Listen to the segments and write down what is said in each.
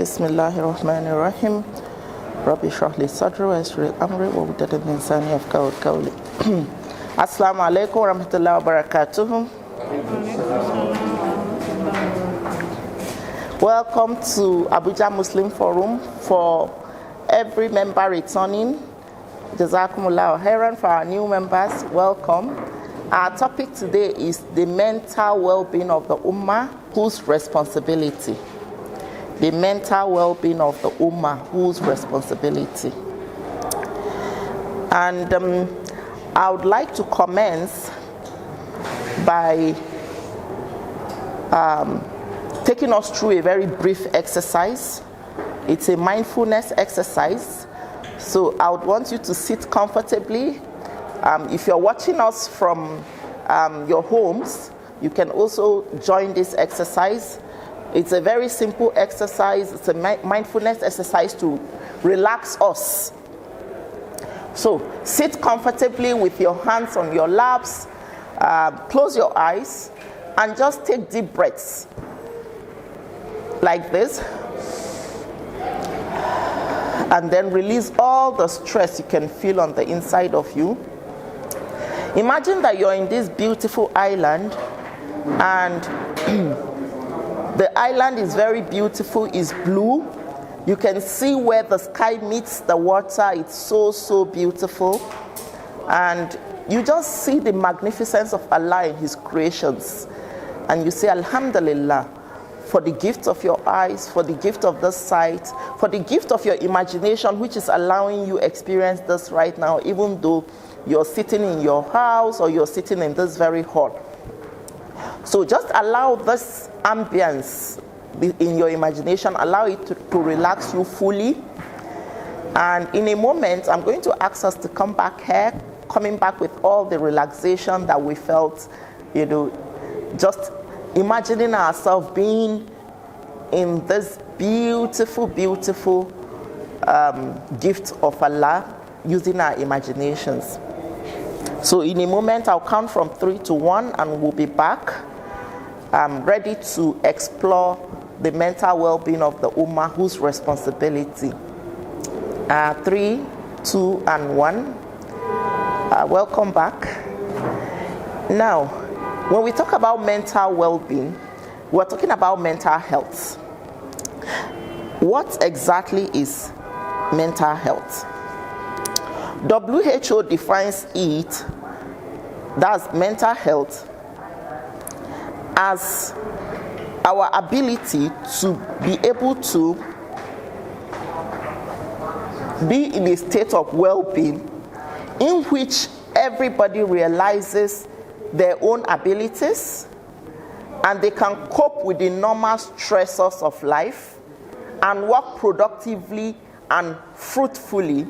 Bismillahirrahmanirrahim. Rabbi shrah li sadri wa yassir li amri wa hlul min lisani yafqahu qawli. Assalamu alaikum wa rahmatullahi wa barakatuh. Welcome to Abuja Muslim Forum. For every member returning, Jazakumullahu khairan. For our new members, welcome. Our topic today is the mental well-being of the Ummah, whose responsibility? The mental well-being of the Ummah, whose responsibility? And I would like to commence by taking us through a very brief exercise. It's a mindfulness exercise. So I would want you to sit comfortably. If you're watching us from your homes, you can also join this exercise. It's a very simple exercise. It's a mindfulness exercise to relax us. So sit comfortably with your hands on your laps, close your eyes, and just take deep breaths like this. And then release all the stress you can feel on the inside of you. Imagine that you're in this beautiful island, and the island is very beautiful, it's blue. You can see where the sky meets the water. It's so beautiful. And you just see the magnificence of Allah in His creations. And you say, Alhamdulillah, for the gift of your eyes, for the gift of this sight, for the gift of your imagination, which is allowing you experience this right now, even though you're sitting in your house or you're sitting in this very hall. So just allow this ambience in your imagination, allow it to relax you fully. And in a moment, I'm going to ask us to come back here, coming back with all the relaxation that we felt, just imagining ourselves being in this beautiful gift of Allah, using our imaginations. So in a moment, I'll count from 3 to 1 and we'll be back. I'm ready to explore the mental well-being of the Ummah, whose responsibility. 3, 2, and 1. Welcome back. Now, when we talk about mental well-being, we're talking about mental health. What exactly is mental health? WHO defines it, that's mental health, as our ability to be able to be in a state of well-being in which everybody realizes their own abilities and they can cope with the normal stressors of life and work productively and fruitfully,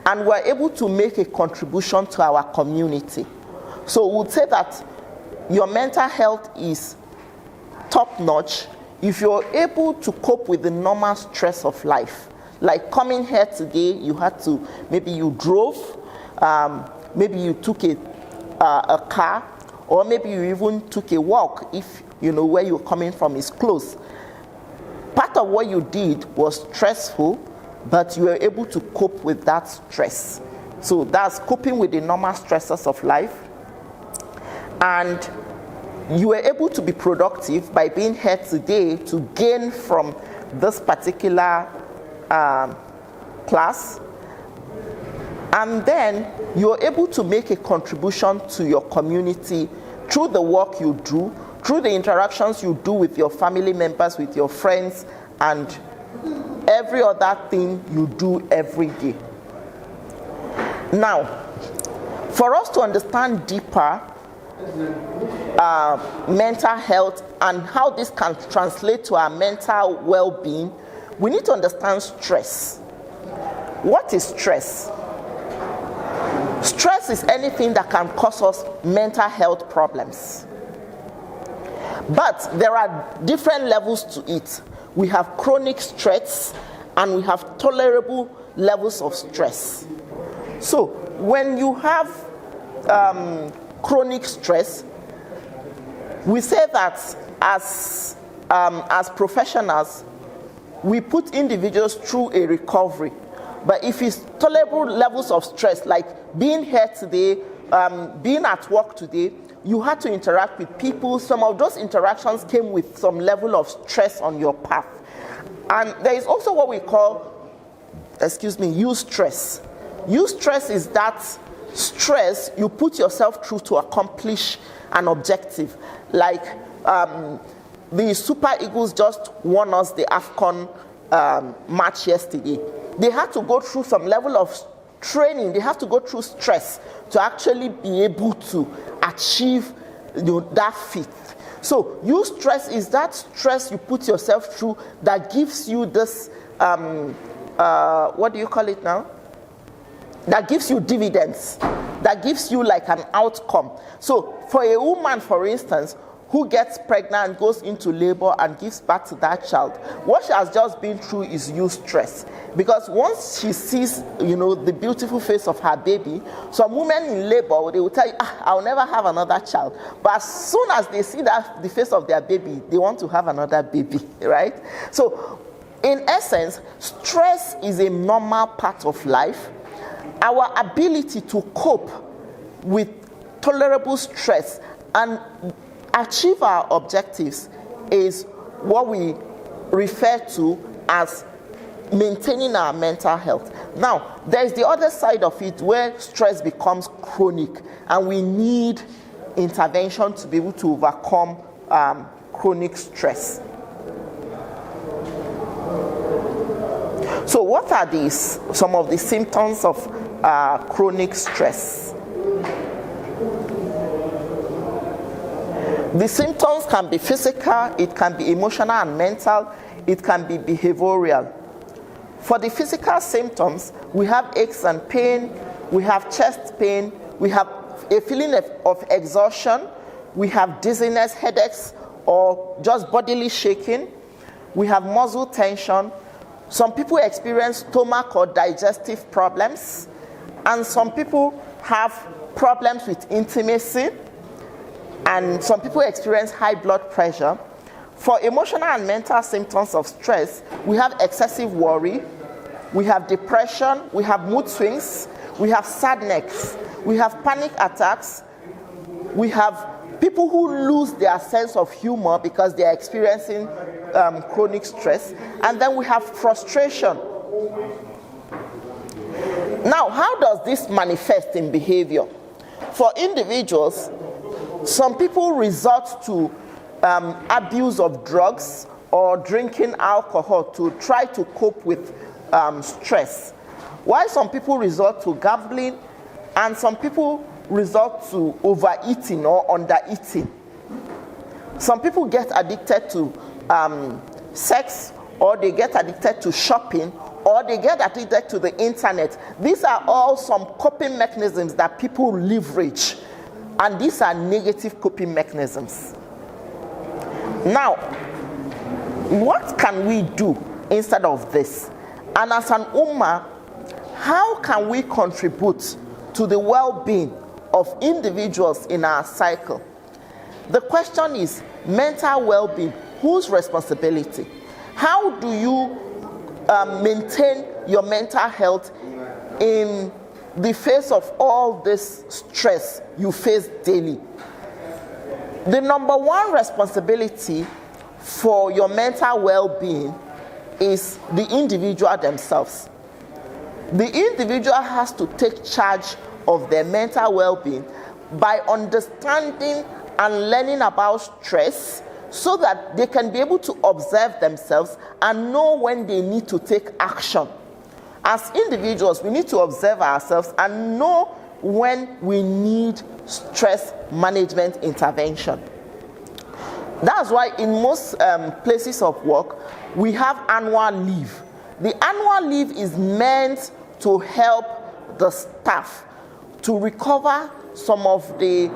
and we're able to make a contribution to our community. So we'll say that your mental health is top-notch if you're able to cope with the normal stress of life. Like coming here today, you had to, maybe you drove, maybe you took a car, or maybe you even took a walk if where you're coming from is close. Part of what you did was stressful, but you were able to cope with that stress. So that's coping with the normal stresses of life. And you were able to be productive by being here today to gain from this particular class. And then you're able to make a contribution to your community through the work you do, through the interactions you do with your family members, with your friends, and every other thing you do every day. Now, for us to understand deeper mental health and how this can translate to our mental well-being, we need to understand stress. What is stress? Stress is anything that can cause us mental health problems. But there are different levels to it. We have chronic stress and we have tolerable levels of stress. So when you have chronic stress, we say that as professionals, we put individuals through a recovery. But if it's tolerable levels of stress, like being here today, being at work today, you had to interact with people. Some of those interactions came with some level of stress on your path. And there is also what we call, eustress. Eustress is that stress you put yourself through to accomplish an objective. Like the Super Eagles just won us the AFCON match yesterday. They had to go through some level of training. They have to go through stress to actually be able to achieve that feat. So eustress is that stress you put yourself through that gives you this, what do you call it now? That gives you dividends, that gives you like an outcome. So for a woman, for instance, who gets pregnant, goes into labor and gives birth to that child, what she has just been through is eustress. Because once she sees, the beautiful face of her baby, some women in labor, they will tell you, I'll never have another child. But as soon as they see the face of their baby, they want to have another baby, right? So in essence, stress is a normal part of life. Our ability to cope with tolerable stress and achieve our objectives is what we refer to as maintaining our mental health. Now, there's the other side of it where stress becomes chronic and we need intervention to be able to overcome chronic stress. So what are some of the symptoms of chronic stress? The symptoms can be physical, it can be emotional and mental, it can be behavioral. For the physical symptoms, we have aches and pain, we have chest pain, we have a feeling of exhaustion, we have dizziness, headaches, or just bodily shaking, we have muscle tension. Some people experience stomach or digestive problems, and some people have problems with intimacy, and some people experience high blood pressure. For emotional and mental symptoms of stress, we have excessive worry, we have depression, we have mood swings, we have sadness, we have panic attacks, we have people who lose their sense of humor because they are experiencing chronic stress, and then we have frustration. Now, how does this manifest in behavior? For individuals, some people resort to abuse of drugs or drinking alcohol to try to cope with stress, while some people resort to gambling, and some people resort to overeating or undereating. Some people get addicted to sex, or they get addicted to shopping, or they get addicted to the internet. These are all some coping mechanisms that people leverage, and these are negative coping mechanisms. Now, what can we do instead of this? And as an ummah, how can we contribute to the well-being of individuals in our cycle? The question is, mental well-being, whose responsibility? How do you maintain your mental health in the face of all this stress you face daily? The number one responsibility for your mental well-being is the individual themselves. The individual has to take charge of their mental well-being by understanding and learning about stress, so that they can be able to observe themselves and know when they need to take action. As individuals, we need to observe ourselves and know when we need stress management intervention. That's why in most places of work, we have annual leave. The annual leave is meant to help the staff to recover some of the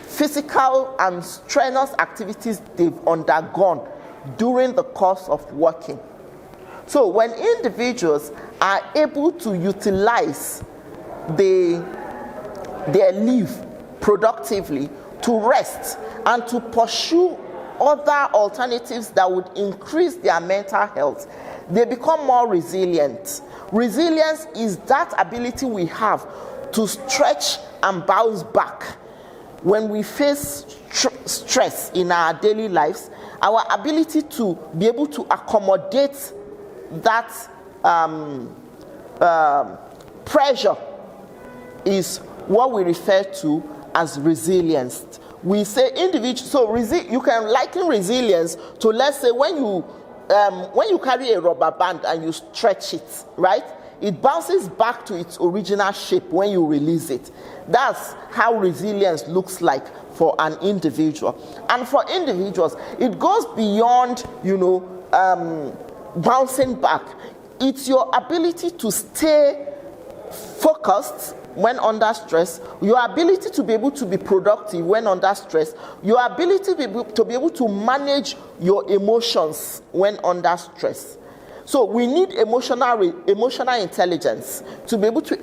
physical and strenuous activities they've undergone during the course of working. So when individuals are able to utilize their leave productively to rest and to pursue other alternatives that would increase their mental health, they become more resilient. Resilience is that ability we have to stretch and bounce back when we face stress in our daily lives. Our ability to be able to accommodate that pressure is what we refer to as resilience. We say individual. So you can liken resilience to, let's say, when you carry a rubber band and you stretch it, right? It bounces back to its original shape when you release it. That's how resilience looks like for an individual. And for individuals, it goes beyond, bouncing back. It's your ability to stay focused when under stress, your ability to be able to be productive when under stress, your ability to be able to manage your emotions when under stress. So we need emotional intelligence to be able to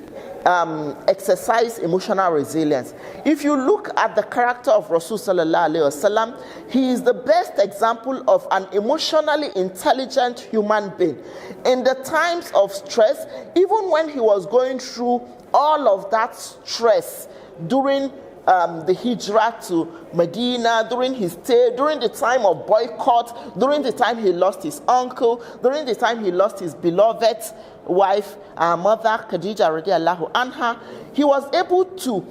exercise emotional resilience. If you look at the character of Rasul sallallahu alaihi wasallam, he is the best example of an emotionally intelligent human being. In the times of stress, even when he was going through all of that stress during the hijrah to Medina, during his stay, during the time of boycott, during the time he lost his uncle, during the time he lost his beloved wife, mother Khadija radiallahu anha, he was able to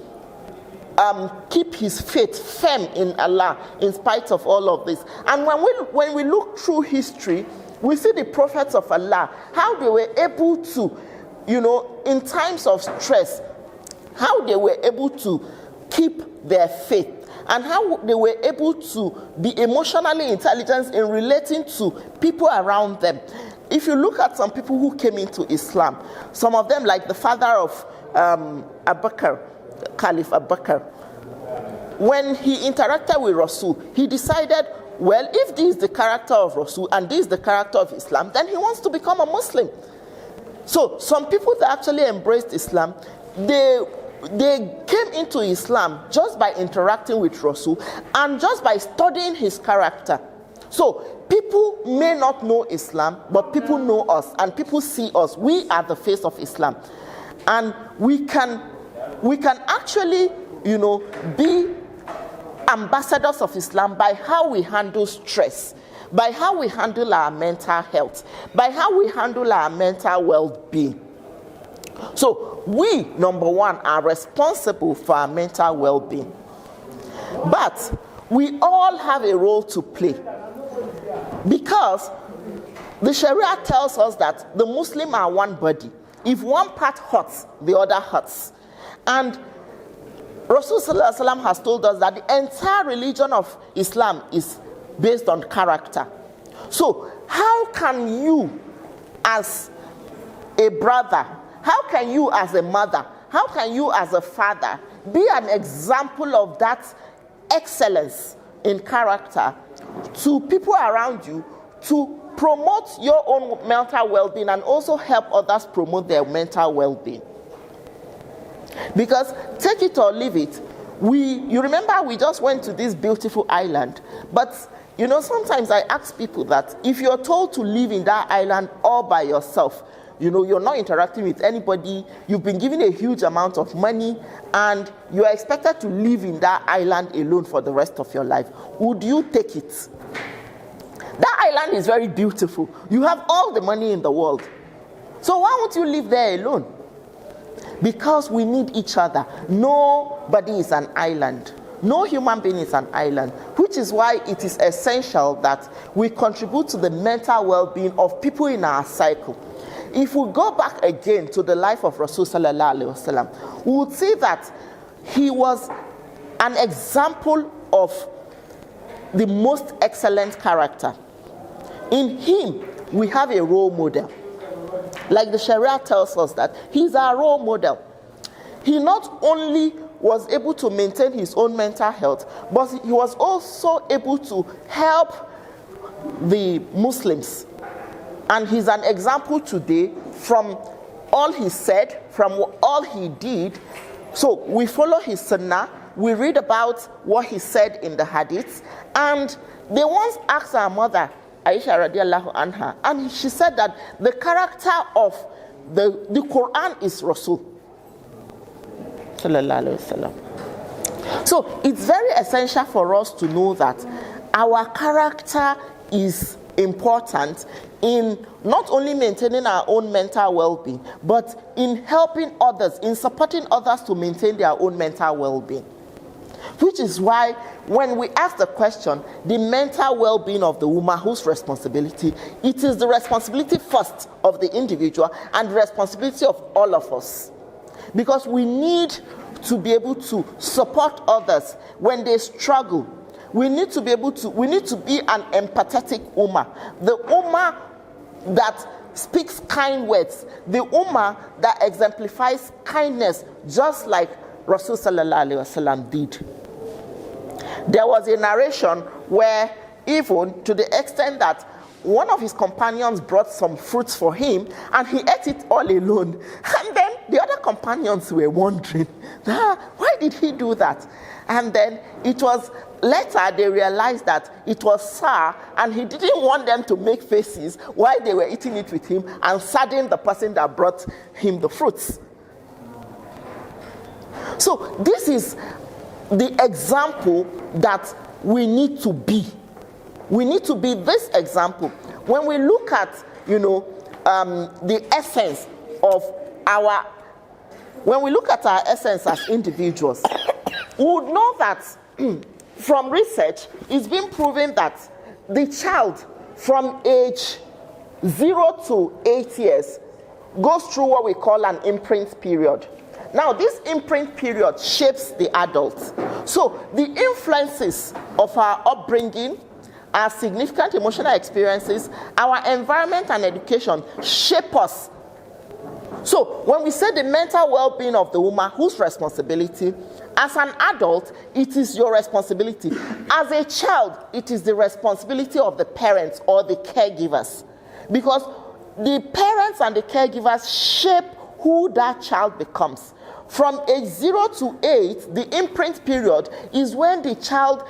keep his faith firm in Allah in spite of all of this. And when we look through history, we see the prophets of Allah, how they were able to, in times of stress, how they were able to keep their faith, and how they were able to be emotionally intelligent in relating to people around them. If you look at some people who came into Islam, some of them, like the father of Abu Bakr, Caliph Abu Bakr, when he interacted with Rasul, he decided, well, if this is the character of Rasul and this is the character of Islam, then he wants to become a Muslim. So some people that actually embraced Islam, they came into Islam just by interacting with Rasul and just by studying his character. So people may not know Islam, but people know us and people see us. We are the face of Islam. And we can actually, be ambassadors of Islam by how we handle stress, by how we handle our mental health, by how we handle our mental well-being. So we, number one, are responsible for our mental well-being. But we all have a role to play, because the Sharia tells us that the Muslims are one body. If one part hurts, the other hurts. And Rasul sallallahu alaihi wasallam has told us that the entire religion of Islam is based on character. So how can you as a brother, how can you as a mother, how can you as a father be an example of that excellence in character to people around you, to promote your own mental well-being and also help others promote their mental well-being? Because take it or leave it, you remember we just went to this beautiful island, but sometimes I ask people that if you're told to live in that island all by yourself, you're not interacting with anybody, you've been given a huge amount of money, and you are expected to live in that island alone for the rest of your life, would you take it? That island is very beautiful. You have all the money in the world. So why won't you live there alone? Because we need each other. Nobody is an island. No human being is an island, which is why it is essential that we contribute to the mental well-being of people in our cycle. If we go back again to the life of Rasul sallallahu alaihi wasallam, we would see that he was an example of the most excellent character. In him, we have a role model. Like the Sharia tells us that he's our role model. He not only was able to maintain his own mental health, but he was also able to help the Muslims. And he's an example today from all he said, from all he did. So we follow his sunnah, we read about what he said in the hadith, and they once asked our mother, Aisha radiallahu anha, and she said that the character of the Quran is Rasul. Sallallahu Alaihi Wasallam. So it's very essential for us to know that our character is important in not only maintaining our own mental well-being, but in helping others, in supporting others to maintain their own mental well-being. Which is why when we ask the question, the mental well-being of the woman, whose responsibility, it is the responsibility first of the individual and the responsibility of all of us. Because we need to be able to support others when they struggle. We need to be an empathetic ummah. The ummah that speaks kind words. The ummah that exemplifies kindness, just like Rasul sallallahu alaihi wasallam did. There was a narration where, even to the extent that one of his companions brought some fruits for him and he ate it all alone. And then the other companions were wondering, why did he do that? And then it was later they realized that it was sour and he didn't want them to make faces while they were eating it with him and sadden the person that brought him the fruits. So this is the example that we need to be. We need to be this example. When we look at, the essence of when we look at our essence as individuals, we would know that from research, it's been proven that the child from age 0 to 8 years goes through what we call an imprint period. Now, this imprint period shapes the adult. So the influences of our upbringing, our significant emotional experiences, our environment and education shape us. So when we say the mental well-being of the woman, whose responsibility? As an adult, it is your responsibility. As a child, it is the responsibility of the parents or the caregivers. Because the parents and the caregivers shape who that child becomes. From age 0 to 8, the imprint period is when the child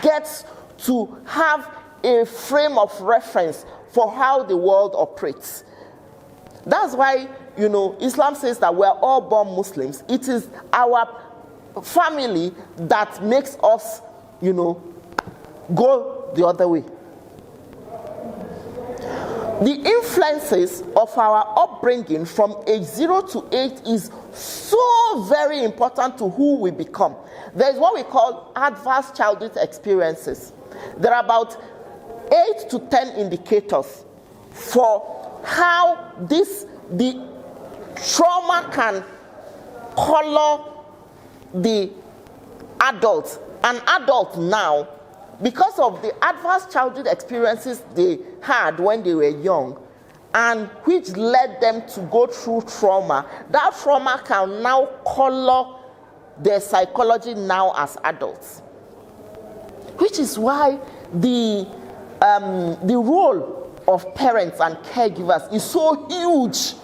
gets to have a frame of reference for how the world operates. That's why, Islam says that we're all born Muslims. It is our family that makes us, go the other way. The influences of our upbringing from age 0 to 8 is so very important to who we become. There's what we call adverse childhood experiences. There are about 8 to 10 indicators for how the trauma can color the adult. An adult now, because of the adverse childhood experiences they had when they were young, and which led them to go through trauma, that trauma can now color their psychology now as adults. Which is why the role of parents and caregivers is so huge.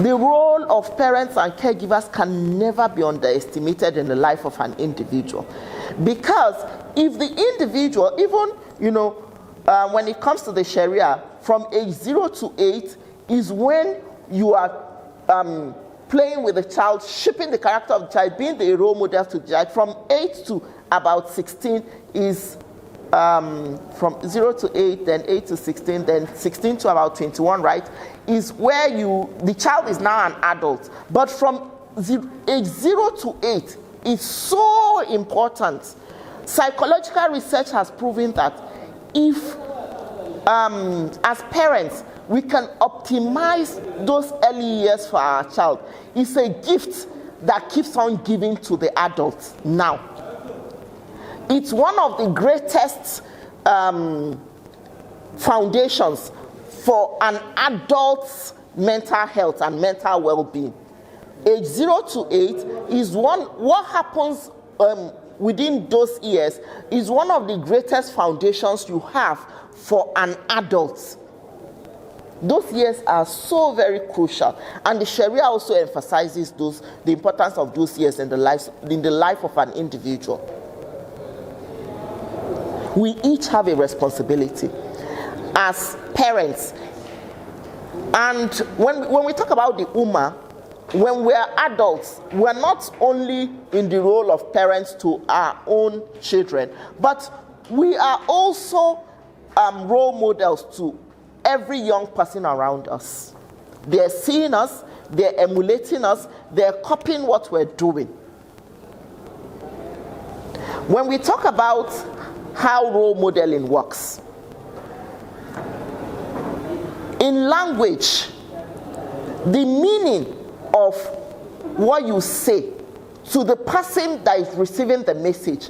The role of parents and caregivers can never be underestimated in the life of an individual. Because if the individual, even, when it comes to the Sharia, from age 0 to 8 is when you are playing with the child, shaping the character of the child, being the role model to the child. From 8 to about 16 is from 0 to 8, then 8 to 16, then 16 to about 21, right? Is where the child is now an adult. But from age 0 to 8 is so important. Psychological research has proven that if, as parents, we can optimize those early years for our child, it's a gift that keeps on giving to the adults now. It's one of the greatest foundations for an adult's mental health and mental well-being. Age 0 to 8 is what happens within those years is one of the greatest foundations you have for an adult. Those years are so very crucial, and the Sharia also emphasizes the importance of those years in the life of an individual. We each have a responsibility as parents. And when we talk about the Ummah, when we are adults, we are not only in the role of parents to our own children, but we are also role models to every young person around us. They're seeing us, they're emulating us, they're copying what we're doing. When we talk about how role modeling works, in language, the meaning of what you say to the person that is receiving the message,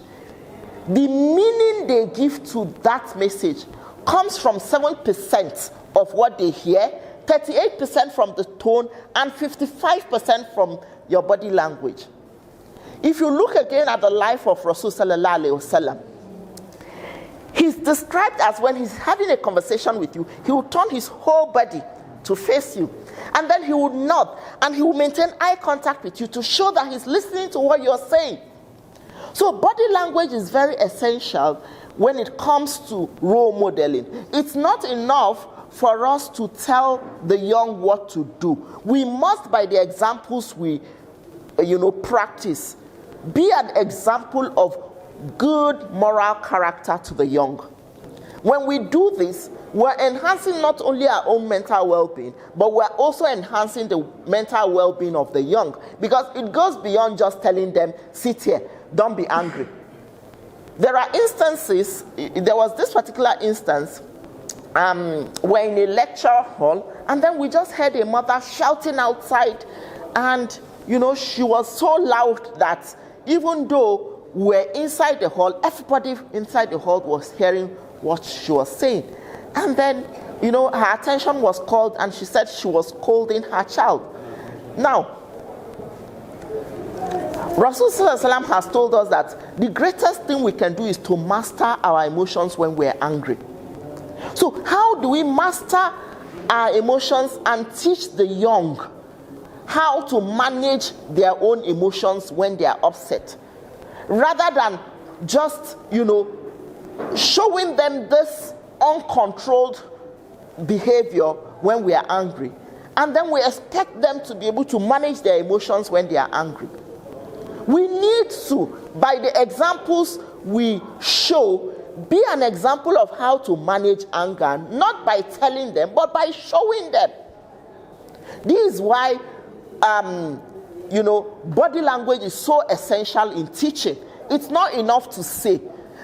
the meaning they give to that message comes from 7% of what they hear, 38% from the tone, and 55% from your body language. If you look again at the life of Rasul sallallahu alaihi wasallam, he's described as when he's having a conversation with you, he will turn his whole body to face you, and then he would nod, and he will maintain eye contact with you to show that he's listening to what you're saying. So body language is very essential when it comes to role modeling. It's not enough for us to tell the young what to do. We must, by the examples we practice, be an example of good moral character to the young. When we do this, we're enhancing not only our own mental well-being, but we're also enhancing the mental well-being of the young, because it goes beyond just telling them, sit here, don't be angry. There are instances, there was this particular instance, we're in a lecture hall, and then we just heard a mother shouting outside, and she was so loud that even though we're inside the hall, everybody inside the hall was hearing what she was saying. And then, her attention was called, and she said she was scolding her child. Now, Rasul sallallahu alaihi wasallam has told us that the greatest thing we can do is to master our emotions when we're angry. So how do we master our emotions and teach the young how to manage their own emotions when they are upset, rather than just, showing them this uncontrolled behavior when we are angry, and then we expect them to be able to manage their emotions when they are angry? We need to, by the examples we show, be an example of how to manage anger, not by telling them, but by showing them. This is why body language is so essential in teaching. It's not enough to say.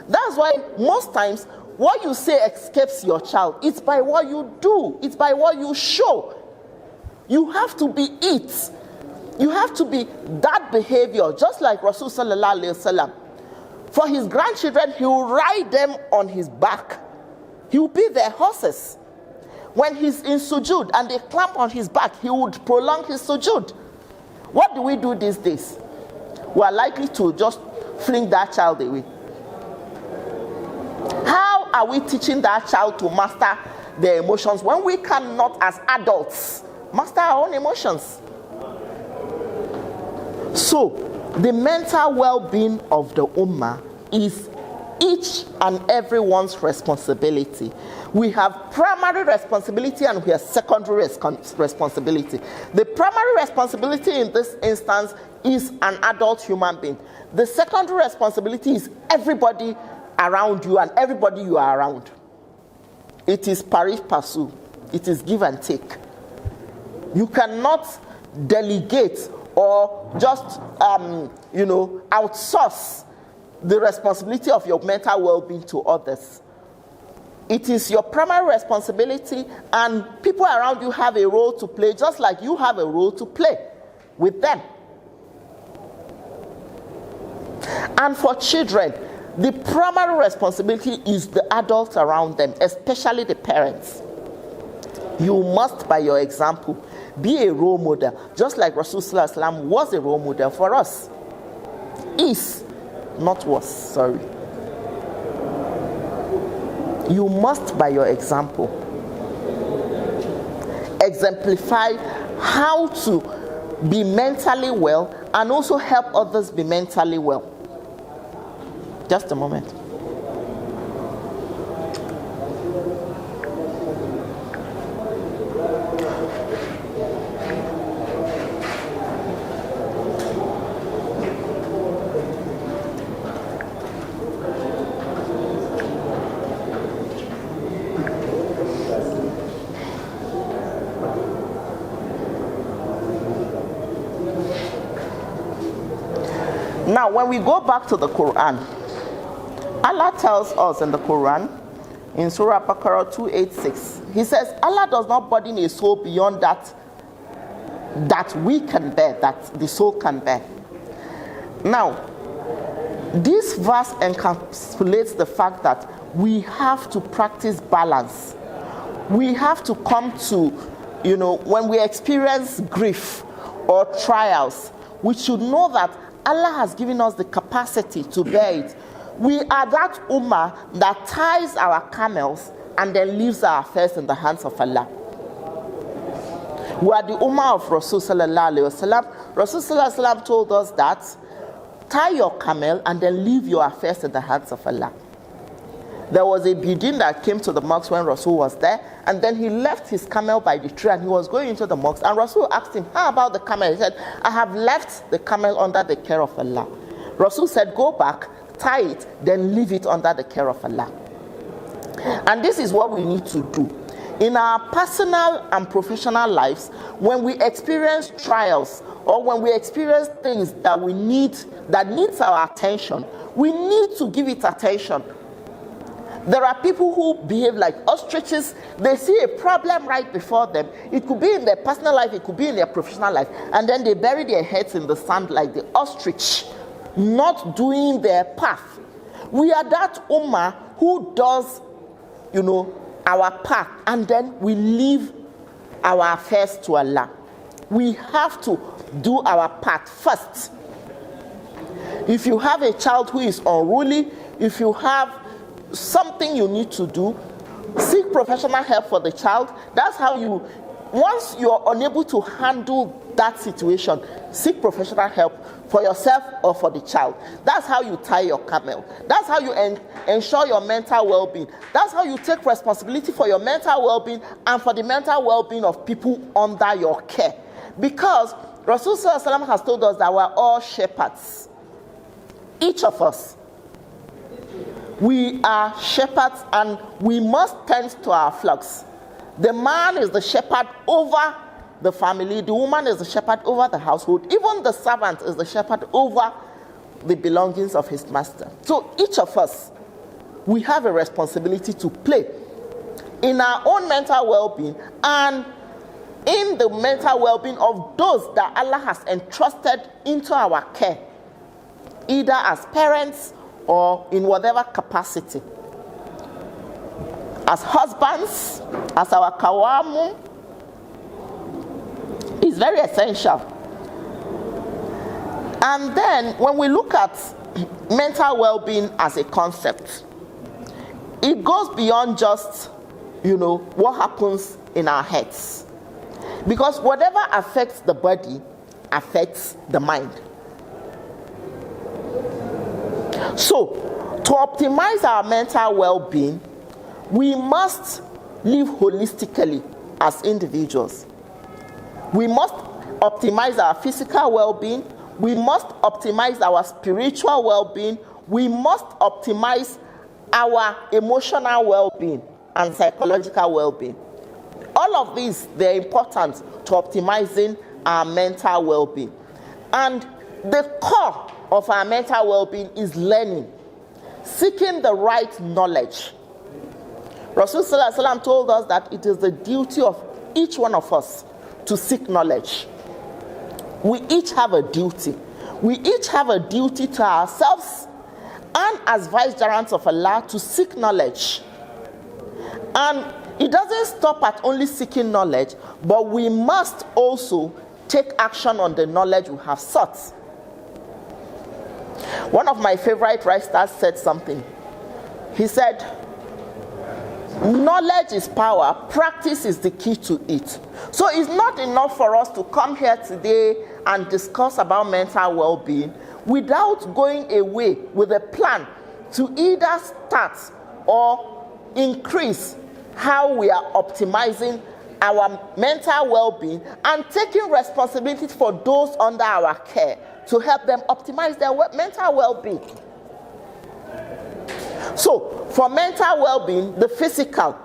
That's why most times what you say escapes your child. It's by what you do. It's by what you show. You have to be it. You have to be that behavior, just like Rasul sallallahu alaihi wasallam. For his grandchildren, he will ride them on his back. He will be their horses. When he's in sujood and they clamp on his back, he would prolong his sujood. What do we do these days? We are likely to just fling that child away. How are we teaching that child to master their emotions when we cannot, as adults, master our own emotions? So, the mental well-being of the Ummah is each and everyone's responsibility. We have primary responsibility and we have secondary responsibility. The primary responsibility in this instance is an adult human being. The secondary responsibility is everybody around you and everybody you are around. It is pari passu. It is give and take. You cannot delegate or just outsource the responsibility of your mental well-being to others. It is your primary responsibility, and people around you have a role to play, just like you have a role to play with them. And for children, the primary responsibility is the adults around them, especially the parents. You must, by your example, be a role model, just like Rasul sallallahu alaihi wasallam was a role model for us. You must, by your example. exemplify how to be mentally well and also help others be mentally well. Just a moment. Now, when we go back to the Quran, Allah tells us in the Quran, in Surah Al-Baqarah 286, He says, Allah does not burden a soul beyond that we can bear, that the soul can bear. Now, this verse encapsulates the fact that we have to practice balance. We have to come to, when we experience grief or trials, we should know that Allah has given us the capacity to bear it. We are that ummah that ties our camels and then leaves our affairs in the hands of Allah. We are the ummah of Rasul sallallahu alaihi wasallam. Rasul sallallahu alaihi wasallam told us that tie your camel and then leave your affairs in the hands of Allah. There was a Bedouin that came to the mosque when Rasul was there, and then he left his camel by the tree and he was going into the mosque. And Rasul asked him, how about the camel? He said, I have left the camel under the care of Allah. Rasul said, go back, tie it, then leave it under the care of Allah. And this is what we need to do. In our personal and professional lives, when we experience trials or when we experience things that needs our attention, we need to give it attention. There are people who behave like ostriches. They see a problem right before them. It could be in their personal life, it could be in their professional life, and then they bury their heads in the sand like the ostrich, not doing their path. We are that ummah who does, our path, and then we leave our affairs to Allah. We have to do our part first. If you have a child who is unruly, if you have something you need to do, seek professional help for the child. That's how once you're unable to handle that situation, seek professional help for yourself or for the child. That's how you tie your camel. That's how you ensure your mental well-being. That's how you take responsibility for your mental well-being and for the mental well-being of people under your care. Because Rasul sallallahu alaihi wasallam has told us that we're all shepherds. Each of us. We are shepherds and we must tend to our flocks. The man is the shepherd over the family. The woman is the shepherd over the household. Even the servant is the shepherd over the belongings of his master. So each of us, we have a responsibility to play in our own mental well-being and in the mental well-being of those that Allah has entrusted into our care, either as parents or in whatever capacity. As husbands, as our kawamu, is very essential. And then when we look at mental well-being as a concept, it goes beyond just, what happens in our heads. Because whatever affects the body affects the mind. So, to optimize our mental well-being, we must live holistically as individuals. We must optimize our physical well-being. We must optimize our spiritual well-being. We must optimize our emotional well-being and psychological well-being. All of these, they're important to optimizing our mental well-being. And the core of our mental well-being is learning, seeking the right knowledge. Rasul sallallahu alaihi wasallam told us that it is the duty of each one of us to seek knowledge. We each have a duty. We each have a duty to ourselves and as vicegerents of Allah to seek knowledge. And it doesn't stop at only seeking knowledge, but we must also take action on the knowledge we have sought. One of my favorite writers said something. He said, Knowledge is power. Practice is the key to it. So it's not enough for us to come here today and discuss about mental well-being without going away with a plan to either start or increase how we are optimizing our mental well-being and taking responsibility for those under our care to help them optimize their mental well-being. So, for mental well-being, the physical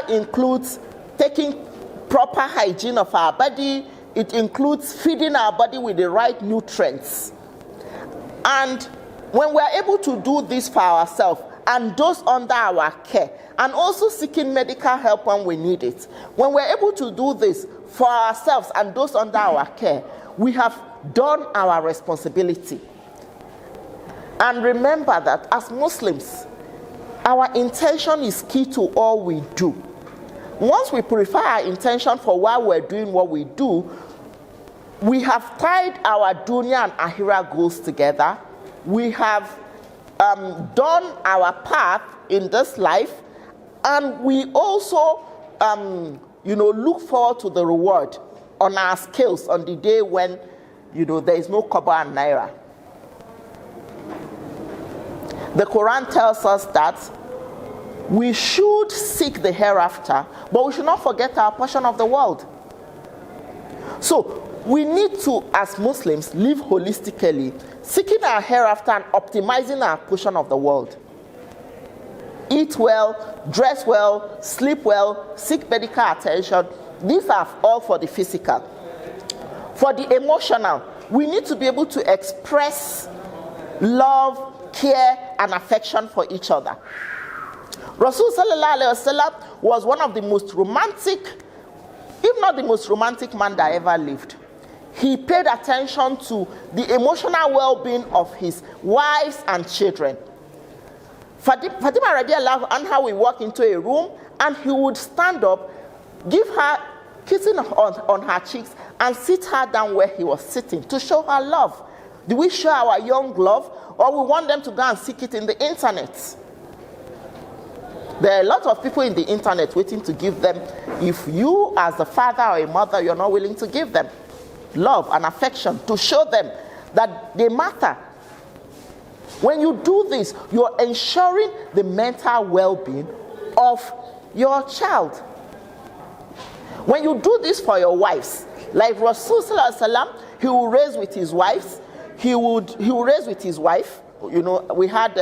includes taking proper hygiene of our body. It includes feeding our body with the right nutrients. And when we're able to do this for ourselves and those under our care, and also seeking medical help when we need it, when we're able to do this for ourselves and those under our care, we have done our responsibility. And remember that as Muslims, our intention is key to all we do. Once we purify our intention for why we're doing what we do, we have tied our dunya and ahira goals together. We have done our path in this life, and we also look forward to the reward on our scales on the day when there is no kobo and naira. The Quran tells us that we should seek the hereafter, but we should not forget our portion of the world. So we need to, as Muslims, live holistically, seeking our hereafter and optimizing our portion of the world. Eat well, dress well, sleep well, seek medical attention. These are all for the physical. For the emotional, we need to be able to express love, care, and affection for each other. Rasul sallallahu alaihi wasallam was one of the most romantic, if not the most romantic man that ever lived. He paid attention to the emotional well-being of his wives and children. Fatima radiallahu anha will walk into a room and he would stand up, give her kissing on her cheeks, and sit her down where he was sitting to show her love. Do we show our young love, or we want them to go and seek it in the internet? There are a lot of people in the internet waiting to give them, if you as a father or a mother, you're not willing to give them love and affection to show them that they matter. When you do this, you're ensuring the mental well-being of your child. When you do this for your wives, like Rasul sallallahu alaihi wasallam, he will raise with his wives. He will raise with his wife. We had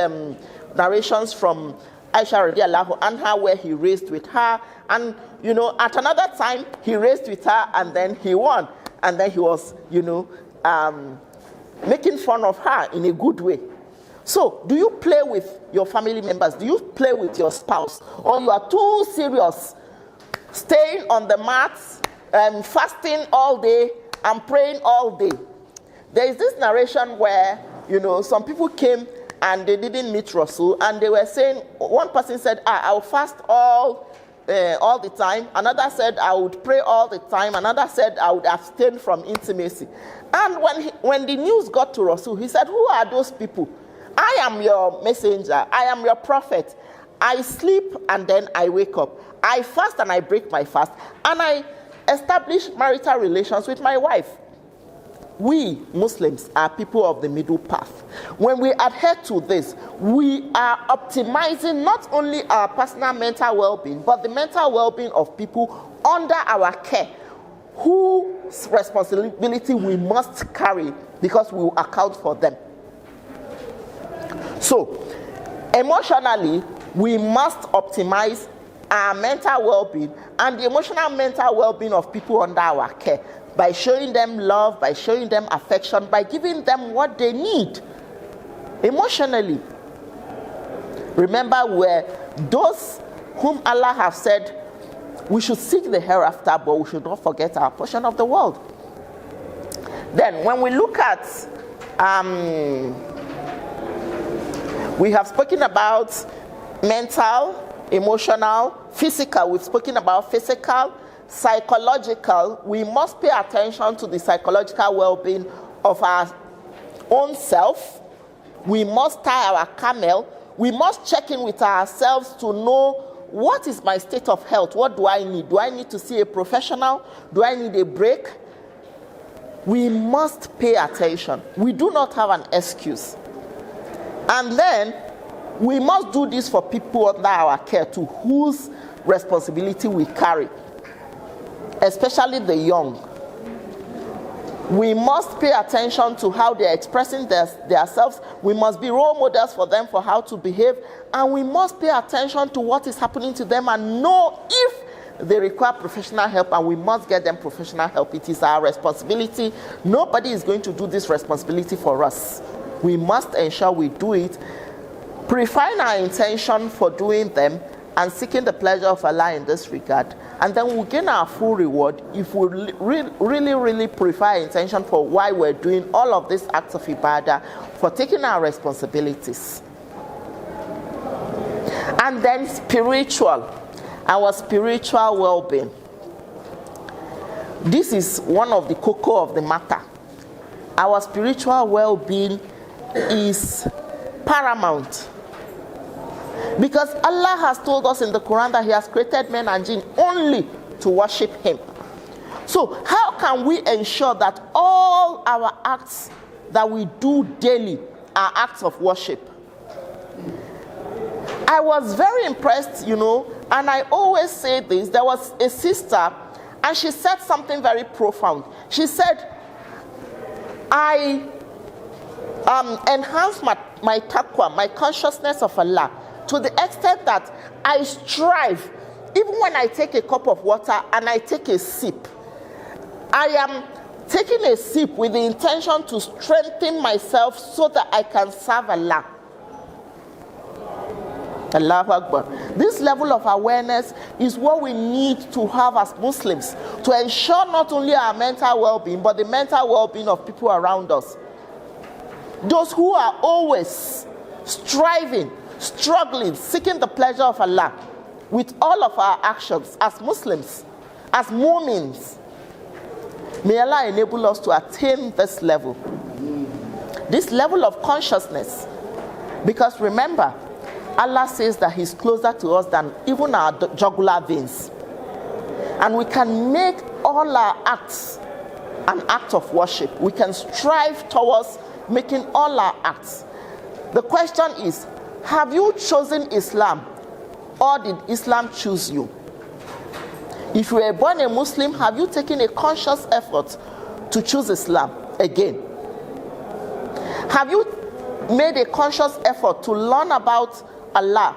narrations from Aisha radiallahu anha where he raised with her, and at another time he raised with her, and then he won, and then he was making fun of her in a good way. So, do you play with your family members? Do you play with your spouse? Or you are too serious, staying on the mats, fasting all day and praying all day? There is this narration where, some people came and they didn't meet Rasul, and they were saying, one person said, I'll fast all the time. Another said, I would pray all the time. Another said, I would abstain from intimacy. And when the news got to Rasul, he said, who are those people? I am your messenger. I am your prophet. I sleep and then I wake up. I fast and I break my fast. And I establish marital relations with my wife. We Muslims are people of the middle path. When we adhere to this, we are optimizing not only our personal mental well-being, but the mental well-being of people under our care, whose responsibility we must carry because we will account for them. So, emotionally, we must optimize our mental well-being and the emotional mental well-being of people under our care by showing them love, by showing them affection, by giving them what they need emotionally. Remember, we're those whom Allah has said we should seek the hereafter, but we should not forget our portion of the world. Then, when we look at we have spoken about mental, emotional, physical. We've spoken about physical, psychological. We must pay attention to the psychological well-being of our own self. We must tie our camel. We must check in with ourselves to know what is my state of health? What do I need? Do I need to see a professional? Do I need a break? We must pay attention. We do not have an excuse. And then we must do this for people under our care too, whose responsibility we carry, especially the young. We must pay attention to how they are expressing themselves. We must be role models for them for how to behave. And we must pay attention to what is happening to them and know if they require professional help, and we must get them professional help. It is our responsibility. Nobody is going to do this responsibility for us. We must ensure we do it, purifying our intention for doing them and seeking the pleasure of Allah in this regard. And then we'll gain our full reward if we really purify our intention for why we're doing all of these acts of ibadah, for taking our responsibilities. And then our spiritual well-being. This is one of the cocoa of the matter. Our spiritual well-being is paramount. Because Allah has told us in the Quran that He has created men and jinn only to worship Him. So how can we ensure that all our acts that we do daily are acts of worship? I was very impressed, and I always say this. There was a sister, and she said something very profound. She said, I enhance my taqwa, my consciousness of Allah, to the extent that I strive, even when I take a cup of water and I take a sip, I am taking a sip with the intention to strengthen myself so that I can serve Allah. Allahu Akbar. This level of awareness is what we need to have as Muslims to ensure not only our mental well-being, but the mental well-being of people around us. Those who are always striving, struggling, seeking the pleasure of Allah with all of our actions as Muslims, as mu'mins. May Allah enable us to attain this level of consciousness. Because remember, Allah says that He's closer to us than even our jugular veins. And we can make all our acts an act of worship. We can strive towards making all our acts. The question is, have you chosen Islam, or did Islam choose you? If you were born a Muslim, have you taken a conscious effort to choose Islam again? Have you made a conscious effort to learn about Allah,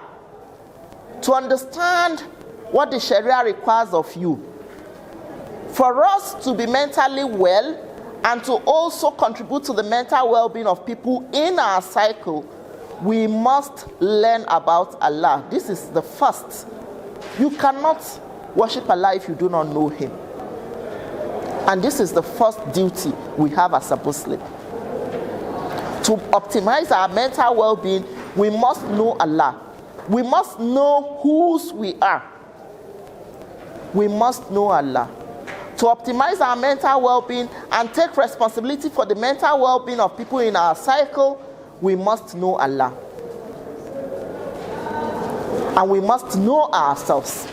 to understand what the Sharia requires of you? For us to be mentally well and to also contribute to the mental well-being of people in our cycle, we must learn about Allah. This is the first. You cannot worship Allah if you do not know Him. And this is the first duty we have as a Muslim. To optimize our mental well-being, we must know Allah. We must know whose we are. We must know Allah. To optimize our mental well-being and take responsibility for the mental well-being of people in our cycle, we must know Allah. And we must know ourselves.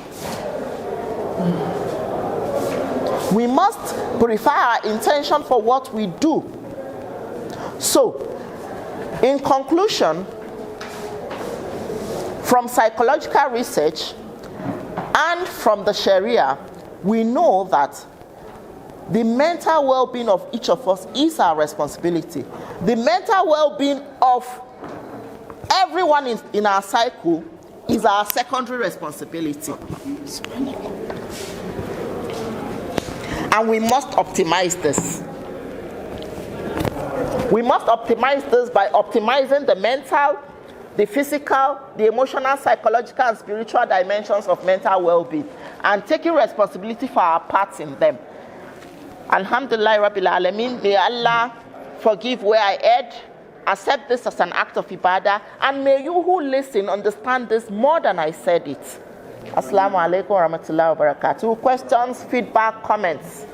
We must purify our intention for what we do. So, in conclusion, from psychological research and from the Sharia, we know that the mental well-being of each of us is our responsibility. The mental well-being of everyone in our cycle is our secondary responsibility. And we must optimize this. We must optimize this by optimizing the mental, the physical, the emotional, psychological, and spiritual dimensions of mental well-being, and taking responsibility for our parts in them. Alhamdulillah Rabbil Alameen. May Allah forgive where I erred, accept this as an act of ibadah, and may you who listen understand this more than I said it. Assalamu alaikum wa rahmatullahi wa barakatuh. Questions, feedback, comments?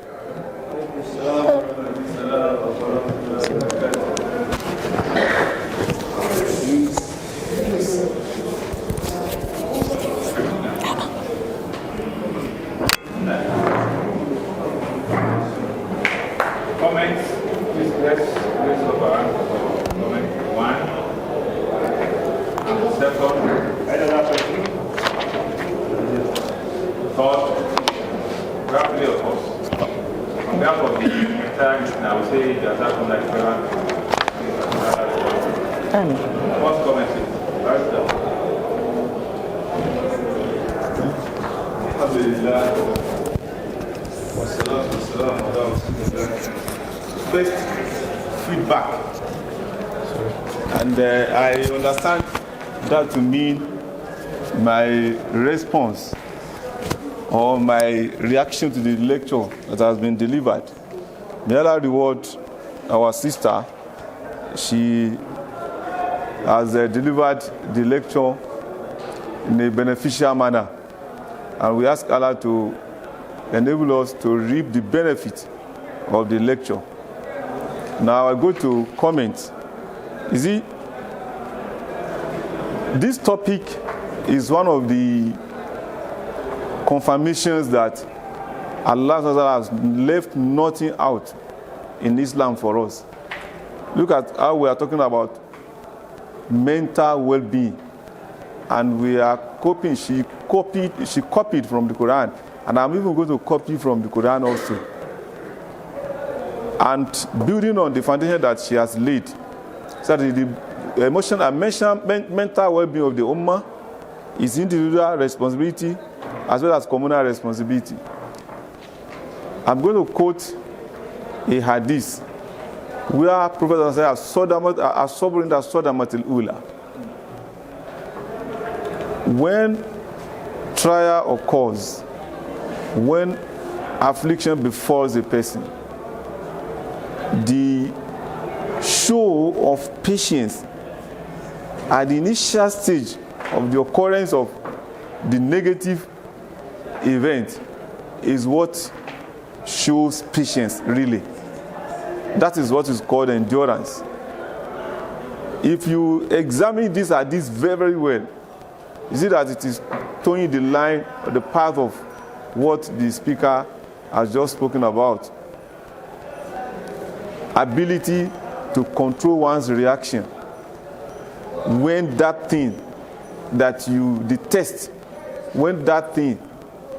rapidly, of course. On behalf of the entire mission, I would say the attack on Nigeria. First comment, first feedback. And I understand that to mean my response or my reaction to the lecture that has been delivered. May Allah reward our sister. She has delivered the lecture in a beneficial manner. And we ask Allah to enable us to reap the benefit of the lecture. Now I go to comments. You see, this topic is one of the confirmations that Allah has left nothing out in Islam for us. Look at how we are talking about mental well-being, and we are copying. She copied from the Quran, and I'm even going to copy from the Quran also. And building on the foundation that she has laid, so that the emotional and mental well-being of the Ummah is individual responsibility as well as communal responsibility. I'm going to quote a hadith where Prophet said, "As-sabrin as-sadamatil ula." When trial occurs, when affliction befalls a person, the show of patience at the initial stage of the occurrence of the negative event is what shows patience, really. That is what is called endurance. If you examine this hadith very, very well, you see that it is towing the line or the path of what the speaker has just spoken about. Ability to control one's reaction when that thing that you detest, when that thing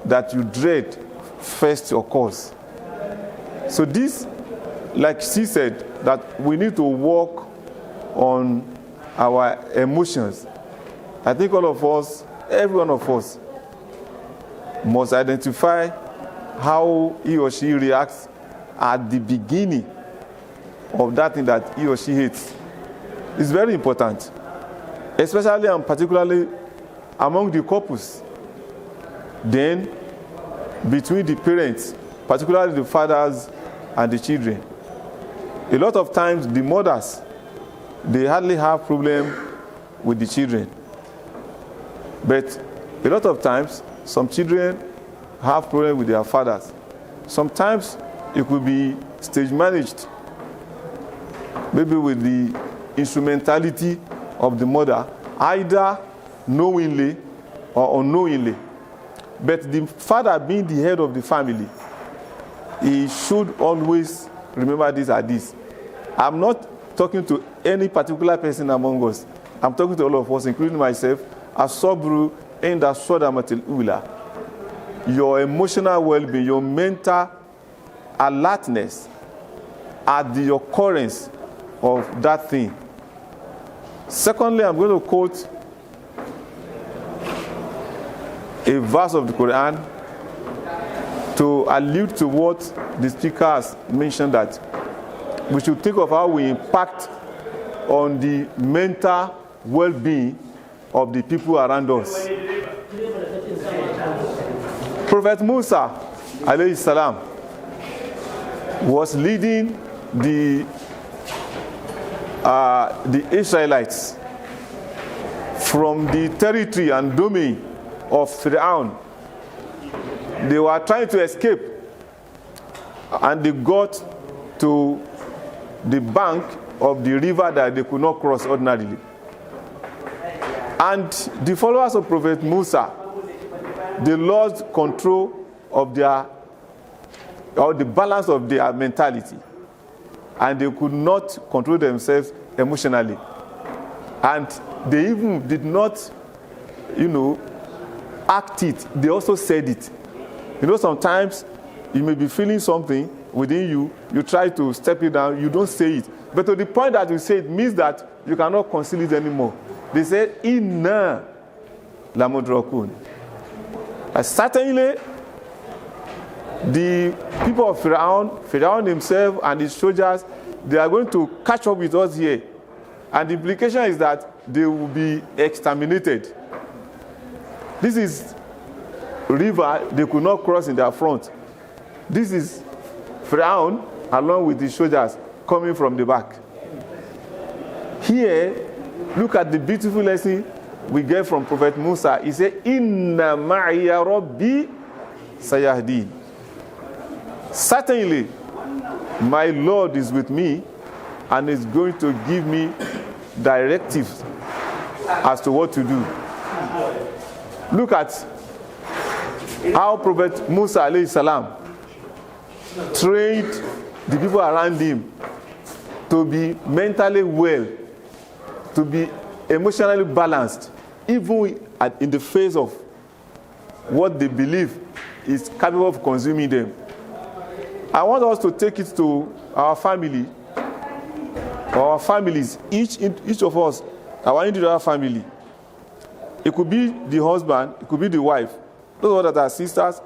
that you dread first occurs. So this, like she said, that we need to work on our emotions. I think all of us, every one of us, must identify how he or she reacts at the beginning of that thing that he or she hates. It's very important, especially and particularly among the couples. Then, between the parents, particularly the fathers and the children. A lot of times, the mothers, they hardly have problem with the children. But a lot of times, some children have problem with their fathers. Sometimes it could be stage managed, maybe with the instrumentality of the mother, either knowingly or unknowingly. But the father, being the head of the family, he should always remember this at this. I'm not talking to any particular person among us. I'm talking to all of us, including myself. As-sabru inda sadamatil ula. Your emotional well-being, your mental alertness at the occurrence of that thing. Secondly, I'm going to quote a verse of the Quran to allude to what the speaker has mentioned, that we should think of how we impact on the mental well-being of the people around us. Prophet Musa, alayhi salam, was leading the Israelites from the territory and domain of Fir'aun. They were trying to escape, and they got to the bank of the river that they could not cross ordinarily. And the followers of Prophet Musa, they lost control of the balance of their mentality, and they could not control themselves emotionally. And they even did not, act it. They also said it. You know, sometimes you may be feeling something within you, you try to step it down, you don't say it. But to the point that you say it means that you cannot conceal it anymore. They say, Inna lamudrakun. Certainly, the people of Pharaoh himself and his soldiers, they are going to catch up with us here. And the implication is that they will be exterminated. This is river they could not cross in their front. This is Pharaoh along with his soldiers coming from the back. Here, look at the beautiful lesson we get from Prophet Musa. He said, Inna ma'iya rabbi sayahdin. Certainly, my Lord is with me and is going to give me directives as to what to do. Look at how Prophet Musa alayhi salam trained the people around him to be mentally well, to be emotionally balanced, even in the face of what they believe is capable of consuming them. I want us to take it to our family, our families, each of us, our individual family. It could be the husband, it could be the wife. Those that are sisters,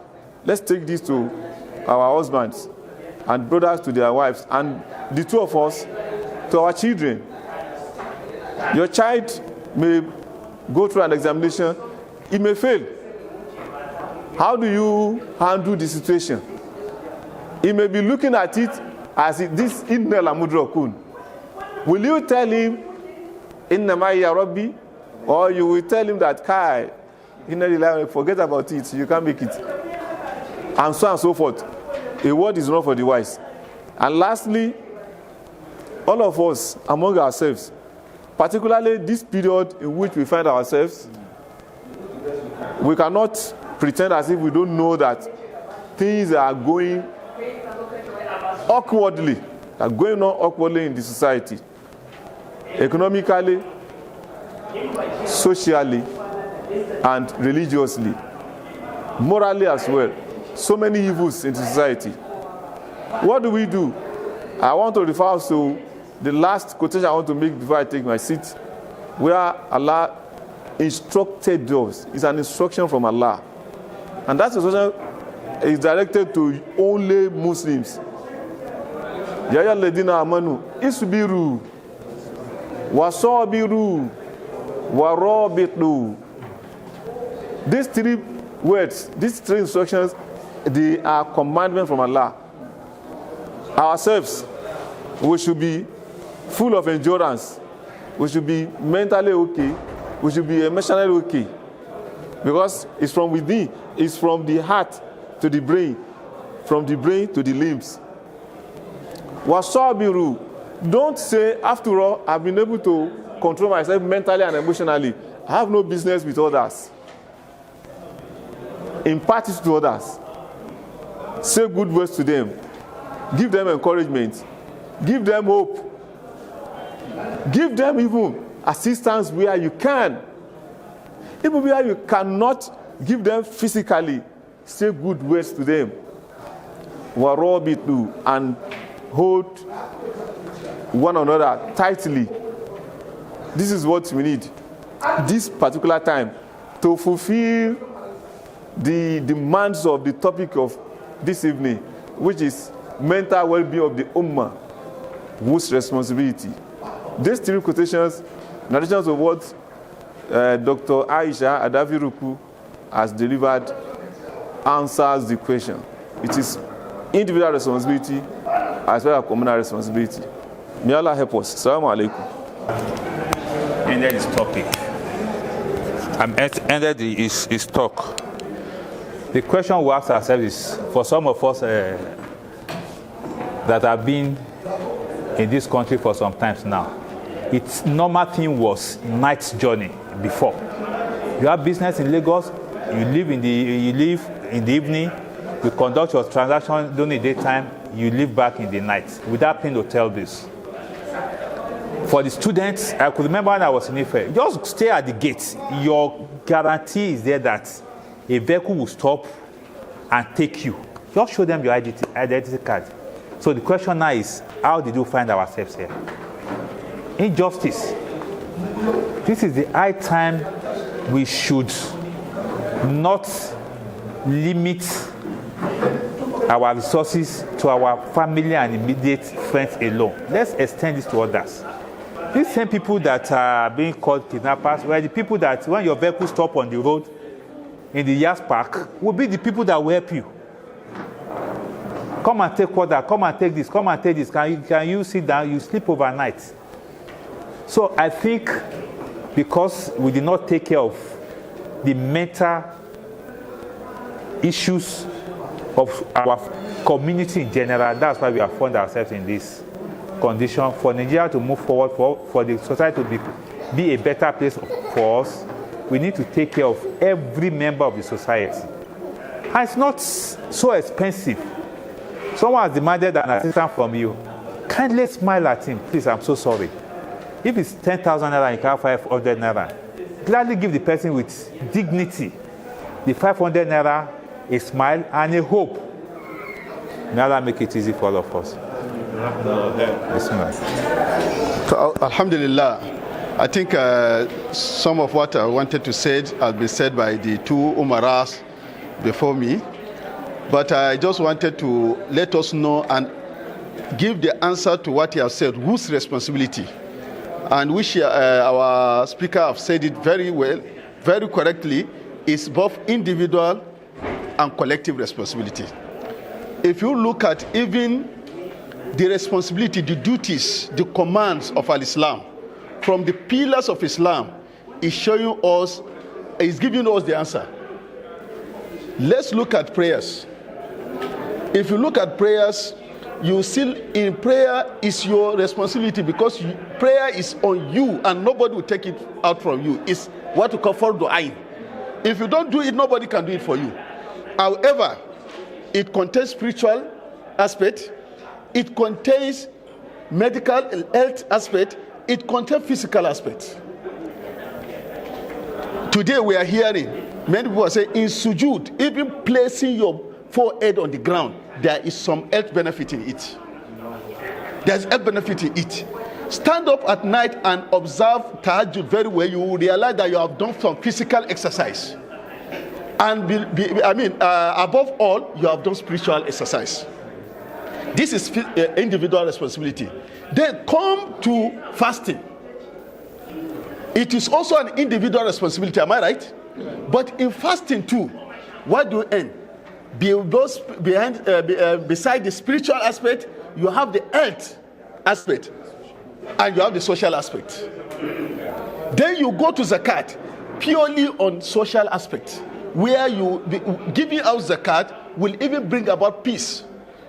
let's take this to our husbands and brothers to their wives, and the two of us to our children. Your child may go through an examination, it may fail. How do you handle the situation? He may be looking at it as this inna lamudrakun. Will you tell him inna ma'iya rabbi, or you will tell him that kai inna lillahi, forget about it, you can't make it, and so forth? A word is not for the wise. And lastly, all of us among ourselves, particularly this period in which we find ourselves, we cannot pretend as if we don't know that things are going awkwardly, are going on awkwardly in the society, economically, socially, and religiously, morally as well. So many evils in society. What do? I want to refer us to the last quotation I want to make before I take my seat, where Allah instructed us. It's an instruction from Allah. And that instruction is directed to only Muslims. Ya ayyuhalladhina amanu isbiru wasabiru warabitu. These three words, these three instructions, they are commandments from Allah. Ourselves, we should be full of endurance. We should be mentally okay. We should be emotionally okay. Because it's from within. It's from the heart to the brain. From the brain to the limbs. Wasabiru. Don't say, after all, I've been able to control myself mentally and emotionally. I have no business with others. Impart it to others. Say good words to them. Give them encouragement. Give them hope. Give them even assistance where you can. Even where you cannot give them physically, say good words to them. Warabitu, and hold one another tightly. This is what we need this particular time to fulfill the demands of the topic of this evening, which is mental well-being of the Ummah, whose responsibility. These three quotations, narrations of what Dr. Aisha Adaviruku has delivered, answers the question. It is individual responsibility as well as communal responsibility. May Allah help us. Assalamu alaikum. Ended his topic. Ended his talk. The question we ask ourselves is, for some of us that have been in this country for some time now, its normal thing was night's journey before. You have business in Lagos, you live in the evening, you conduct your transaction during the daytime, you live back in the night without paying hotel bills. For the students, I could remember when I was in Ife, just stay at the gate. Your guarantee is there that a vehicle will stop and take you. Just show them your identity card. So the question now is, how did you find ourselves here? Injustice. This is the high time we should not limit our resources to our family and immediate friends alone. Let's extend this to others. These same people that are being called kidnappers were the people that, when your vehicle stop on the road in the Yas Park, will be the people that will help you. Come and take water, come and take this, come and take this. Can you sit down? You sleep overnight. So I think because we did not take care of the mental issues of our community in general, that's why we have found ourselves in this condition. For Nigeria to move forward, for the society to be a better place for us, we need to take care of every member of the society. And it's not so expensive. Someone has demanded an assistance from you. Kindly smile at him. Please, I'm so sorry. If it's 10,000 naira and you can have 500 naira, gladly give the person with dignity the 500 naira, a smile, and a hope. May Allah make it easy for all of us. So, Alhamdulillah, I think some of what I wanted to say has been said by the two Umaras before me. But I just wanted to let us know and give the answer to what he has said, whose responsibility. And which our speaker have said it very well, very correctly, is both individual and collective responsibility. If you look at even the responsibility, the duties, the commands of Al-Islam, from the pillars of Islam, is showing us, is giving us the answer. Let's look at prayers. If you look at prayers, you see in prayer is your responsibility, because prayer is on you and nobody will take it out from you. It's what we call fardu ain. If you don't do it, nobody can do it for you. However, it contains spiritual aspect, it contains medical health aspect, it contains physical aspect. Today we are hearing many people are saying in sujud, even placing your forehead on the ground, there is some health benefit in it. There's health benefit in it. Stand up at night and observe tahajjud very well. You will realize that you have done some physical exercise. And above all, you have done spiritual exercise. This is individual responsibility. Then come to fasting. It is also an individual responsibility, am I right? But in fasting too, what do you earn? Beside the spiritual aspect, you have the health aspect and you have the social aspect. Then you go to zakat, purely on social aspect, where giving out zakat will even bring about peace.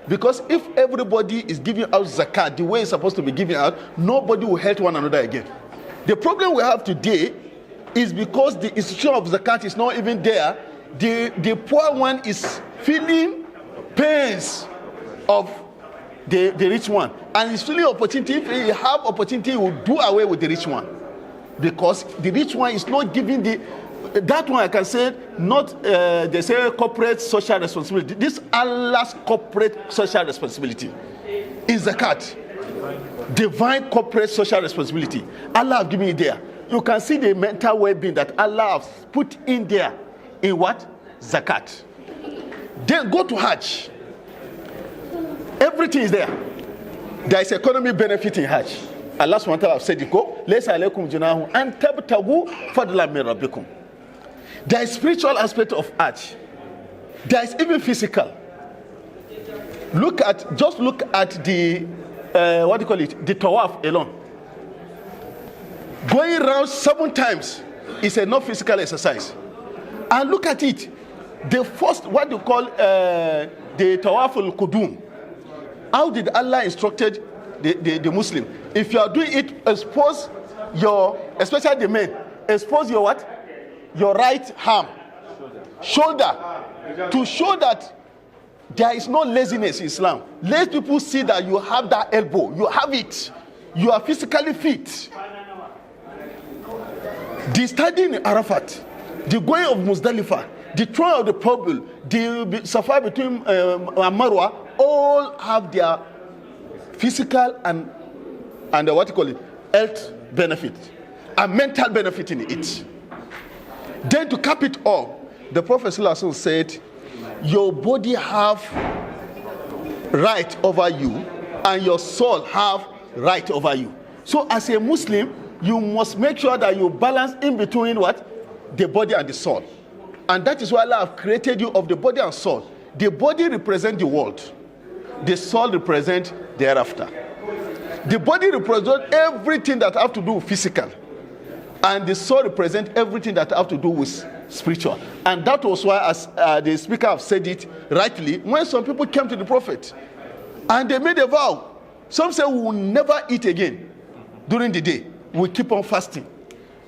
Because if everybody is giving out zakat the way it's supposed to be given out, nobody will hurt one another again. The problem we have today is because the institution of zakat is not even there. The poor one is feeling pains of the rich one, and he's feeling opportunity. If he have opportunity, he will do away with the rich one, because the rich one is not giving that one. I can say not they say corporate social responsibility. This Allah's corporate social responsibility is zakat, divine corporate social responsibility. Allah have given it there. You can see the mental well-being that Allah has put in there. In what? Zakat. Then go to Hajj. Everything is there. There is economic benefit in Hajj. Allah subhanahu wa ta'ala said, "Laysa alaykum junahun an tabtagu fadlan min rabbikum." There is spiritual aspect of Hajj. There is even physical. Just look at the the tawaf alone. Going around 7 times is enough physical exercise. And look at it. The first, what you call the tawaf al-qudum. How did Allah instructed the Muslim? If you are doing it, expose especially the men, expose your what? Your right arm, shoulder, to show that there is no laziness in Islam. Let people see that you have that elbow, you have it, you are physically fit. The standing in Arafat, the going of Muzdalifah, the throne of the purple, the Safa between Marwa, all have their physical and what you call it, health benefit and mental benefit in it. Then to cap it off, the Prophet ﷺ said, your body have right over you and your soul have right over you. So as a Muslim, you must make sure that you balance in between what? The body and the soul. And that is why Allah have created you of the body and soul. The body represents the world. The soul represents the hereafter. The body represents everything that have to do with physical. And the soul represents everything that have to do with spiritual. And that was why, as the speaker have said it rightly, when some people came to the Prophet and they made a vow, some say we will never eat again during the day. We keep on fasting.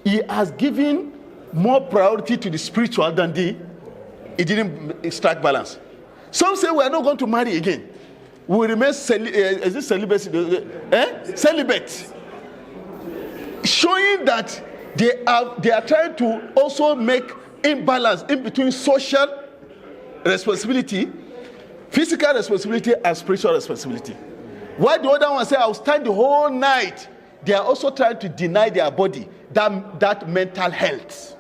He has given more priority to the spiritual than it didn't strike balance. Some say we are not going to marry again. We will remain celibate, showing that they are trying to also make imbalance in between social responsibility, physical responsibility, and spiritual responsibility. While the other one say, I'll stand the whole night, they are also trying to deny their body that mental health.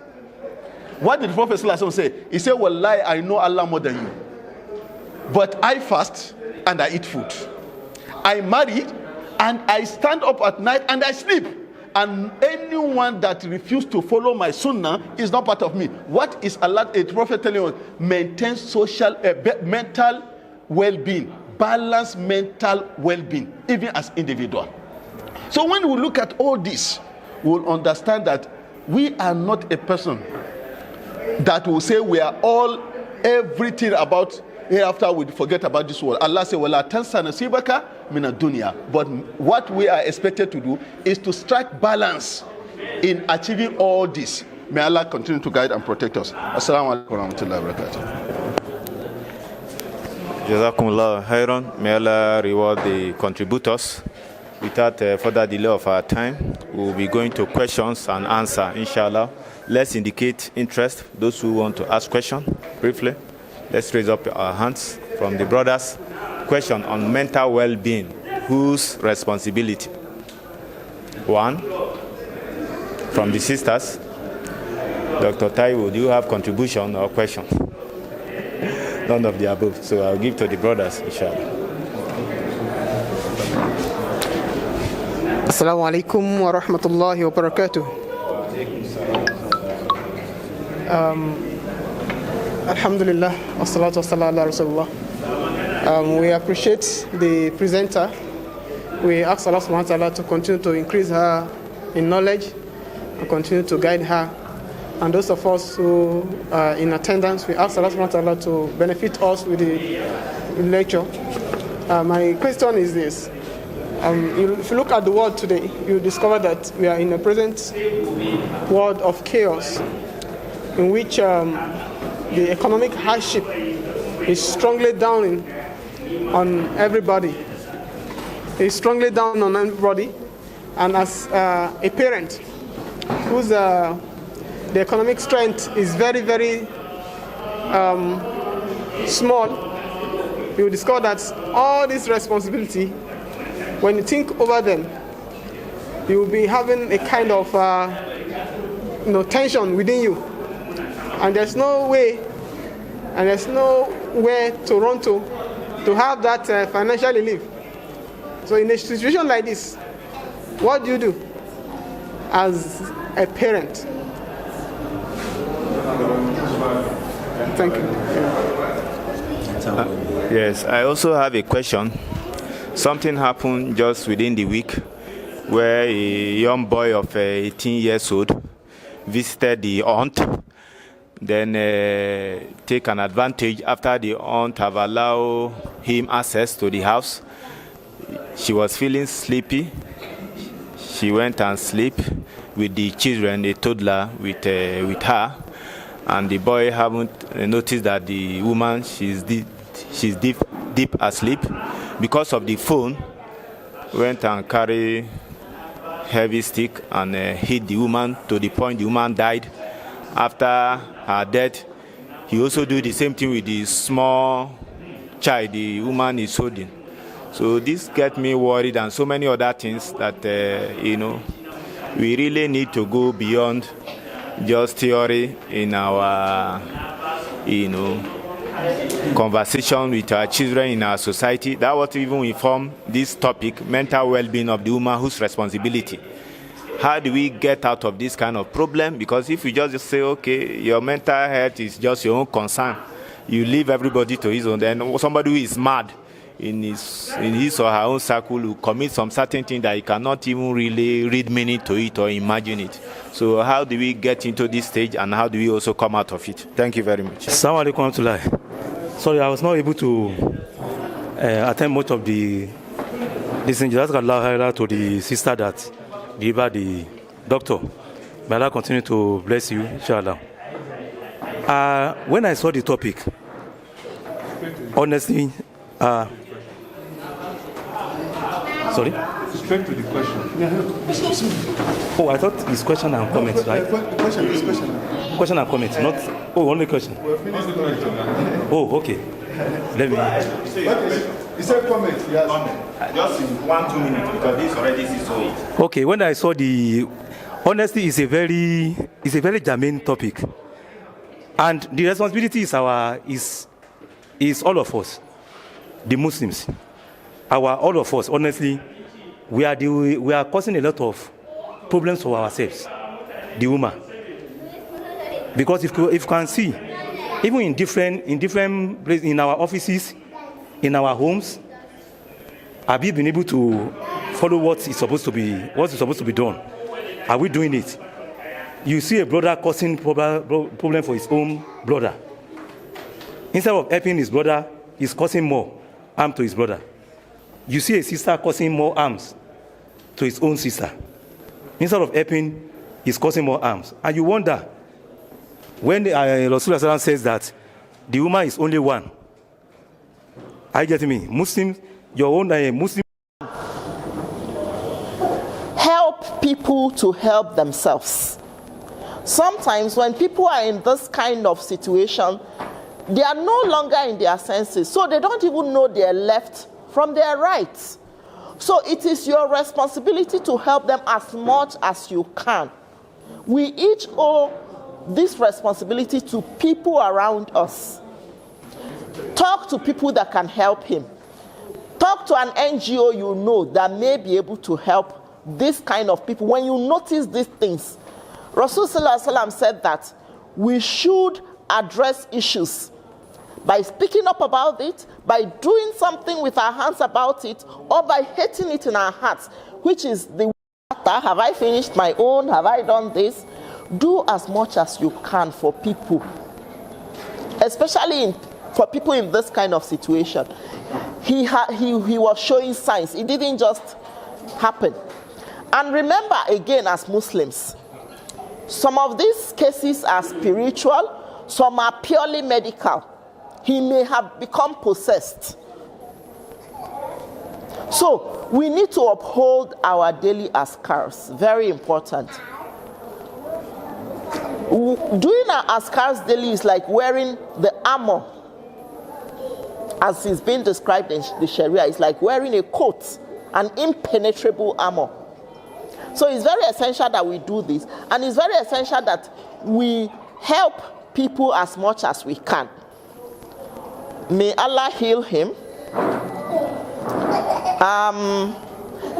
What did the Prophet ﷺ say? He said, Wallahi, I know Allah more than you. But I fast and I eat food. I married and I stand up at night and I sleep. And anyone that refuses to follow my sunnah is not part of me. What is Allah, the Prophet telling us? Maintain social, mental well-being. Balance mental well-being, even as individual. So when we look at all this, we'll understand that we are not a person that will say we are all everything about hereafter we forget about this world. Allah says, "Wala tansa nasibaka mina dunya." But what we are expected to do is to strike balance in achieving all this. May Allah continue to guide and protect us. Assalamu alaikum wa rahmatullahi wa barakatuh. Jazakumullah khairan. May Allah reward the contributors. Without further delay of our time, we will be going to questions and answer, inshallah. Let's indicate interest. Those who want to ask questions, briefly. Let's raise up our hands from the brothers. Question on mental well-being. Whose responsibility? One. From the sisters. Dr. Taiwo, do you have contribution or question? None of the above. So I'll give to the brothers, inshallah. Assalamu alaikum wa rahmatullahi wa barakatuh. Alhamdulillah, wassalatu wassalamu ala rasulullah. We appreciate the presenter. We ask Allah subhanahu wa ta'ala to continue to increase her in knowledge and continue to guide her. And those of us who are in attendance, we ask Allah subhanahu wa ta'ala to benefit us with the lecture. My question is this. If you look at the world today, you discover that we are in a present world of chaos in which the economic hardship is strongly down on everybody. It's strongly down on everybody. And as a parent whose the economic strength is very, very small, you discover that all this responsibility, when you think over them, you will be having a kind of tension within you. And there's no way, and there's nowhere to run to have that financial relief. So in a situation like this, what do you do as a parent? Thank you. Yes, I also have a question. Something happened just within the week where a young boy of 18 years old visited the aunt, then take an advantage after the aunt have allowed him access to the house. She was feeling sleepy. She went and slept with the children, a toddler with her, and the boy haven't noticed that the woman she's deep asleep. Because of the phone, went and carried heavy stick and hit the woman to the point the woman died. After her death, he also do the same thing with the small child the woman is holding. So this get me worried, and so many other things that we really need to go beyond just theory in our conversation with our children in our society. That was even inform this topic, mental well-being of the woman, whose responsibility. How do we get out of this kind of problem? Because if you just say, okay, your mental health is just your own concern, you leave everybody to his own, then somebody who is mad in his or her own circle will commit some certain thing that you cannot even really read meaning to it or imagine it. So how do we get into this stage, and how do we also come out of it? Thank you very much. Assalamu alaikum warahmatullahi. Sorry, I was not able to attend much of the listening. Just Allah to the sister that delivered the doctor. May Allah continue to bless you, inshallah. When I saw the topic, honestly, sorry? Straight to the question. Oh, I thought it's question and comment, right? Question and comment, not... Oh, only question. Oh, okay. Let me... He said comment, yes. Just in 1-2 minutes, because this already is so. Okay, when I saw the... Honestly, it's a very germane topic. And the responsibility is all of us, the Muslims. All of us, honestly, we are causing a lot of problems for ourselves, the UMMAH. Because if you can see, even in different places, in our offices, in our homes, have we been able to follow what is supposed to be done? Are we doing it? You see a brother causing problem for his own brother. Instead of helping his brother, he's causing more harm to his brother. You see a sister causing more harms to his own sister. Instead of helping, he's causing more harms. And you wonder, when Rasulullah says that the woman is only one, are you getting me? Muslims, your own Muslim. Help people to help themselves. Sometimes when people are in this kind of situation, they are no longer in their senses, so they don't even know their left from their right. So it is your responsibility to help them as much as you can. We each owe this responsibility to people around us. Talk to people that can help him. Talk to an NGO you know that may be able to help this kind of people. When you notice these things, Rasulullah said that we should address issues by speaking up about it, by doing something with our hands about it, or by hating it in our hearts, which is the matter. Have I finished my own? Have I done this? Do as much as you can for people, especially for people in this kind of situation. He was showing signs. It didn't just happen. And remember, again, as Muslims, some of these cases are spiritual, some are purely medical. He may have become possessed. So we need to uphold our daily askars. Very important. Doing our askars daily is like wearing the armor. As is being described in the Sharia, it's like wearing a coat, an impenetrable armor. So it's very essential that we do this, and it's very essential that we help people as much as we can. May Allah heal him.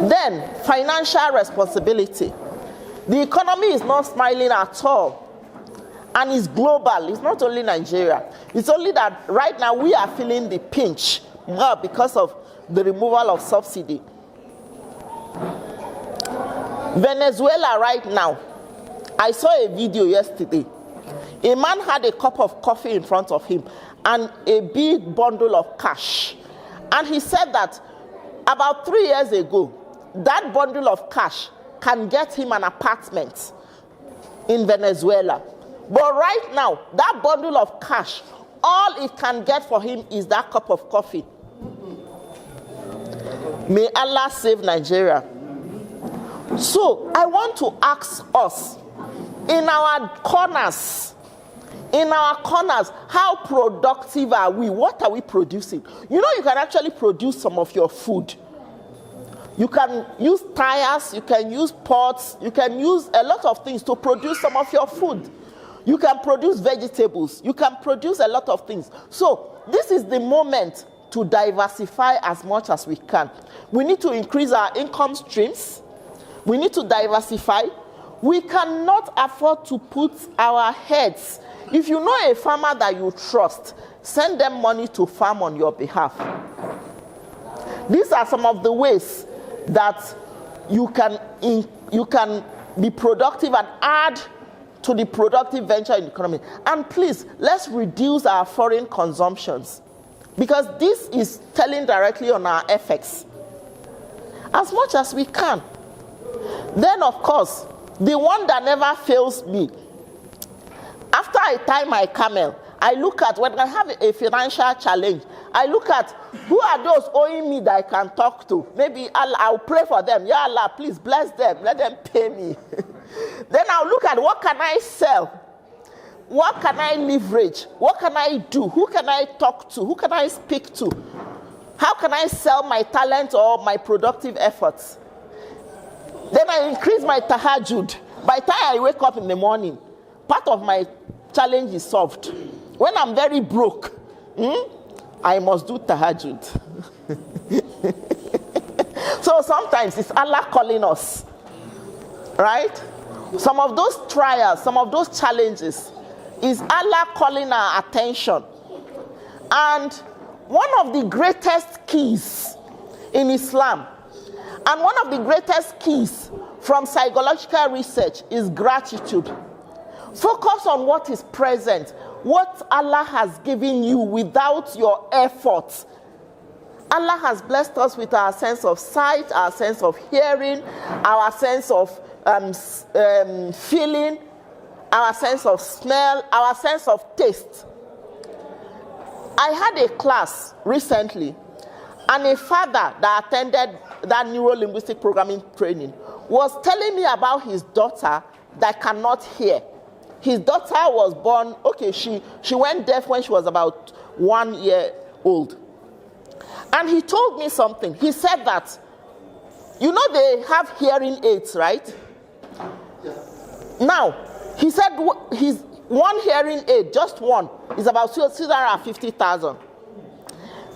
Then, financial responsibility. The economy is not smiling at all, and it's global. It's not only Nigeria. It's only that right now we are feeling the pinch because of the removal of subsidy. Venezuela right now, I saw a video yesterday. A man had a cup of coffee in front of him and a big bundle of cash. And he said that about 3 years ago, that bundle of cash can get him an apartment in Venezuela. But right now, that bundle of cash, all it can get for him is that cup of coffee. May Allah save Nigeria. So I want to ask us, in our corners, In our corners, how productive are we? What are we producing? You know, you can actually produce some of your food. You can use tires, you can use pots, you can use a lot of things to produce some of your food. You can produce vegetables, you can produce a lot of things. So this is the moment to diversify as much as we can. We need to increase our income streams. We need to diversify. We cannot afford to put our heads. If you know a farmer that you trust, send them money to farm on your behalf. These are some of the ways that you can be productive and add to the productive venture in the economy. And please, let's reduce our foreign consumptions, because this is telling directly on our FX as much as we can. Then, of course, the one that never fails me, after I tie my camel, I look at when I have a financial challenge, I look at who are those owing me that I can talk to. Maybe I'll pray for them. Ya Allah, please bless them. Let them pay me. Then I'll look at what can I sell? What can I leverage? What can I do? Who can I talk to? Who can I speak to? How can I sell my talent or my productive efforts? Then I increase my tahajjud. By the time I wake up in the morning, part of my challenge is solved. When I'm very broke, I must do tahajjud. So sometimes it's Allah calling us, right? Some of those trials, some of those challenges is Allah calling our attention. And one of the greatest keys in Islam, and one of the greatest keys from psychological research, is gratitude. Focus on what is present, what Allah has given you without your efforts. Allah has blessed us with our sense of sight, our sense of hearing, our sense of feeling, our sense of smell, our sense of taste. I had a class recently, and a father that attended that neuro-linguistic programming training was telling me about his daughter that cannot hear. His daughter was born, she went deaf when she was about 1 year old. And he told me something. He said that, you know they have hearing aids, right? Yes. Now, he said his one hearing aid, just one, is about 650,000.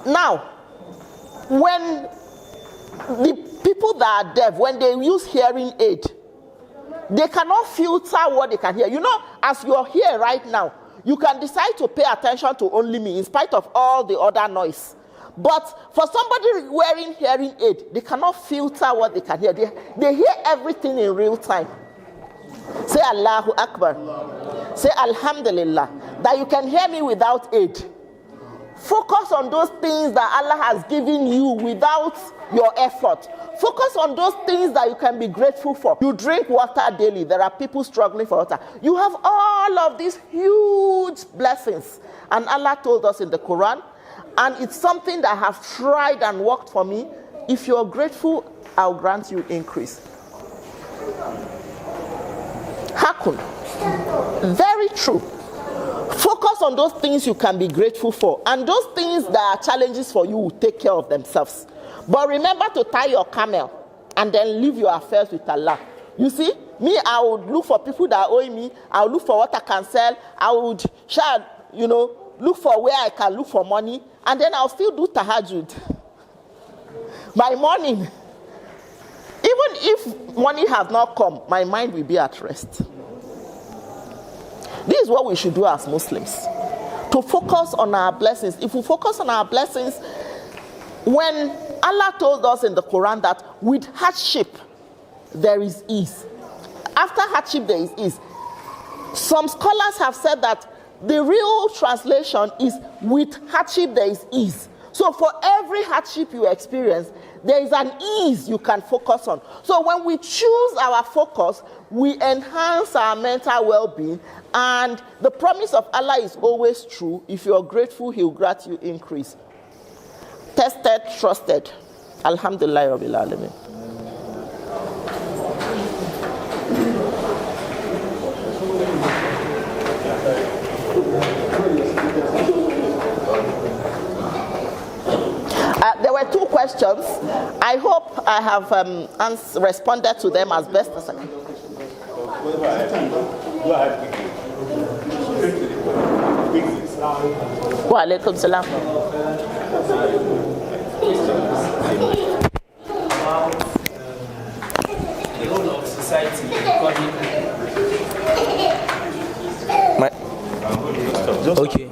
Now, when the people that are deaf, when they use hearing aid, they cannot filter what they can hear. You know, as you're here right now, you can decide to pay attention to only me in spite of all the other noise. But for somebody wearing hearing aid, they cannot filter what they can hear. They hear everything in real time. Say Allahu Akbar. Say Alhamdulillah. That you can hear me without aid. Focus on those things that Allah has given you without your effort. Focus on those things that you can be grateful for. You drink water daily. There are people struggling for water. You have all of these huge blessings. And Allah told us in the Quran, and it's something that I have tried and worked for me. If you're grateful, I'll grant you increase. Hakun. Very true. Focus on those things you can be grateful for. And those things that are challenges for you will take care of themselves. But remember to tie your camel and then leave your affairs with Allah. You see, me, I would look for people that owe me. I would look for what I can sell. I would look for where I can look for money. And then I'll still do tahajjud. By morning, even if money has not come, my mind will be at rest. This is what we should do as Muslims. To focus on our blessings. If we focus on our blessings, when Allah told us in the Quran that with hardship, there is ease. After hardship, there is ease. Some scholars have said that the real translation is with hardship, there is ease. So for every hardship you experience, there is an ease you can focus on. So when we choose our focus, we enhance our mental well-being, and the promise of Allah is always true. If you are grateful, He will grant you increase. Tested, trusted. Alhamdulillah Rabbil Alameen. There were two questions. I hope I have responded to them as best as I can. Wa alaikum salam. The role of society okay.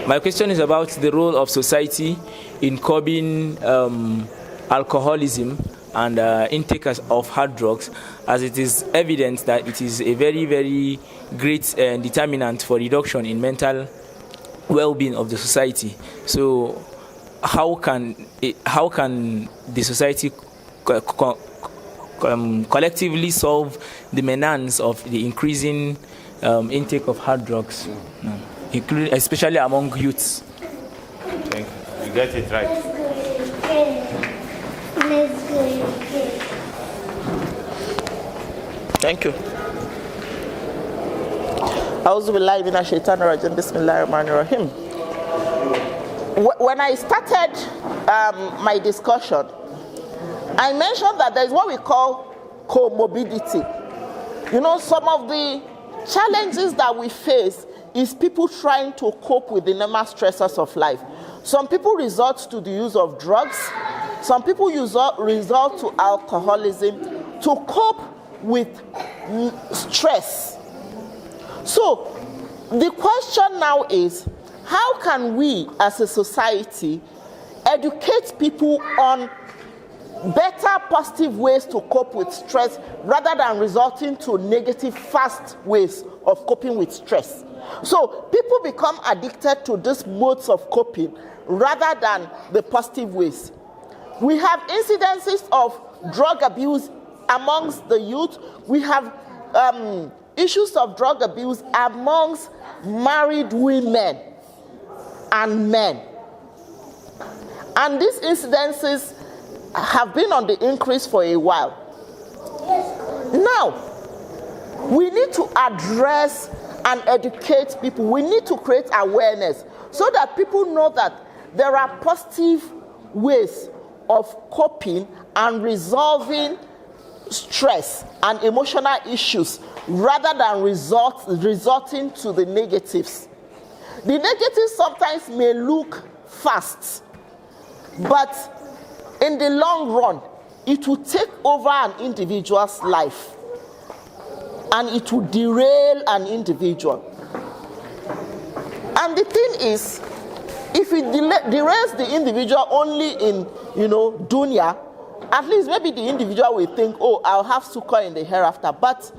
My question is about the role of society in curbing alcoholism and intake of hard drugs, as it is evident that it is a very, very great determinant for reduction in mental well-being of the society. So how can the society collectively solve the menace of the increasing intake of hard drugs, including especially among youths? Thank you. You get it right. Thank you. A'udhu billahi minash shaitanir rajim. Bismillahir rahmanir rahim. When I started my discussion, I mentioned that there is what we call comorbidity. You know, some of the challenges that we face is people trying to cope with the normal stressors of life. Some people resort to the use of drugs. Some people resort to alcoholism to cope with stress. So the question now is, how can we as a society educate people on better positive ways to cope with stress rather than resorting to negative fast ways of coping with stress? So people become addicted to these modes of coping rather than the positive ways. We have incidences of drug abuse amongst the youth. We have issues of drug abuse amongst married women and men. And these incidences have been on the increase for a while. Now, we need to address and educate people. We need to create awareness so that people know that there are positive ways of coping and resolving stress and emotional issues rather than resorting to the negatives. The negatives sometimes may look fast, but in the long run, it will take over an individual's life and it will derail an individual. And the thing is, if it derails the individual only in, dunya, at least maybe the individual will think, oh, I'll have sukkah in the hereafter. But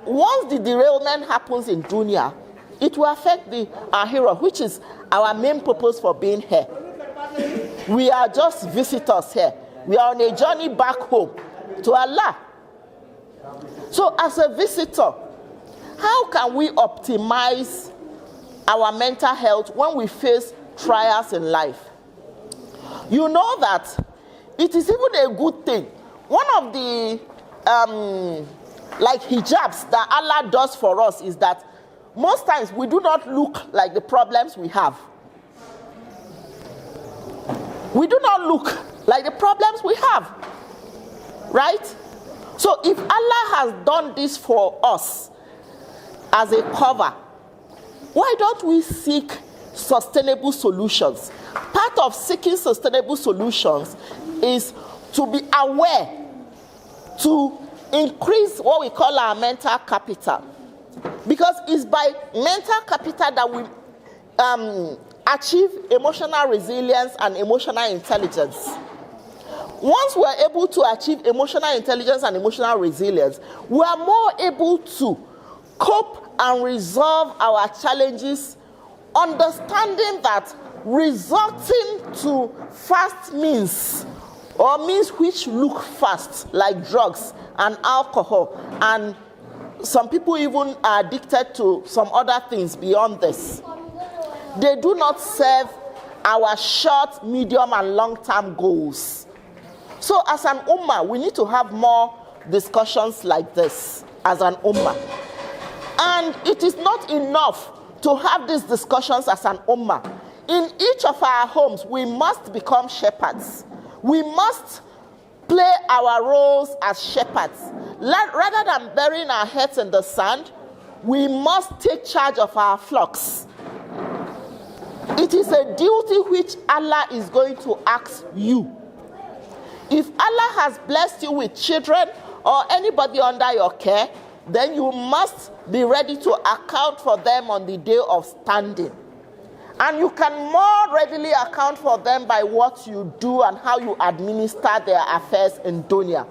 once the derailment happens in dunya, it will affect the ahira, which is our main purpose for being here. We are just visitors here. We are on a journey back home to Allah. So as a visitor, how can we optimize our mental health when we face trials in life? You know that it is even a good thing. One of the hijabs that Allah does for us is that most times we do not look like the problems we have. We do not look like the problems we have, right? So if Allah has done this for us as a cover, why don't we seek sustainable solutions? Part of seeking sustainable solutions is to be aware, to increase what we call our mental capital. Because it's by mental capital that we achieve emotional resilience and emotional intelligence. Once we are able to achieve emotional intelligence and emotional resilience, we are more able to cope and resolve our challenges, understanding that resorting to fast means, or means which look fast, like drugs and alcohol, and some people even are addicted to some other things beyond this. They do not serve our short, medium, and long-term goals. So as an ummah, we need to have more discussions like this as an ummah. And it is not enough to have these discussions as an ummah. in each of our homes, we must become shepherds. We must play our roles as shepherds. Rather than burying our heads in the sand, we must take charge of our flocks. It is a duty which Allah is going to ask you. If Allah has blessed you with children or anybody under your care, then you must be ready to account for them on the day of standing. And you can more readily account for them by what you do and how you administer their affairs in dunya.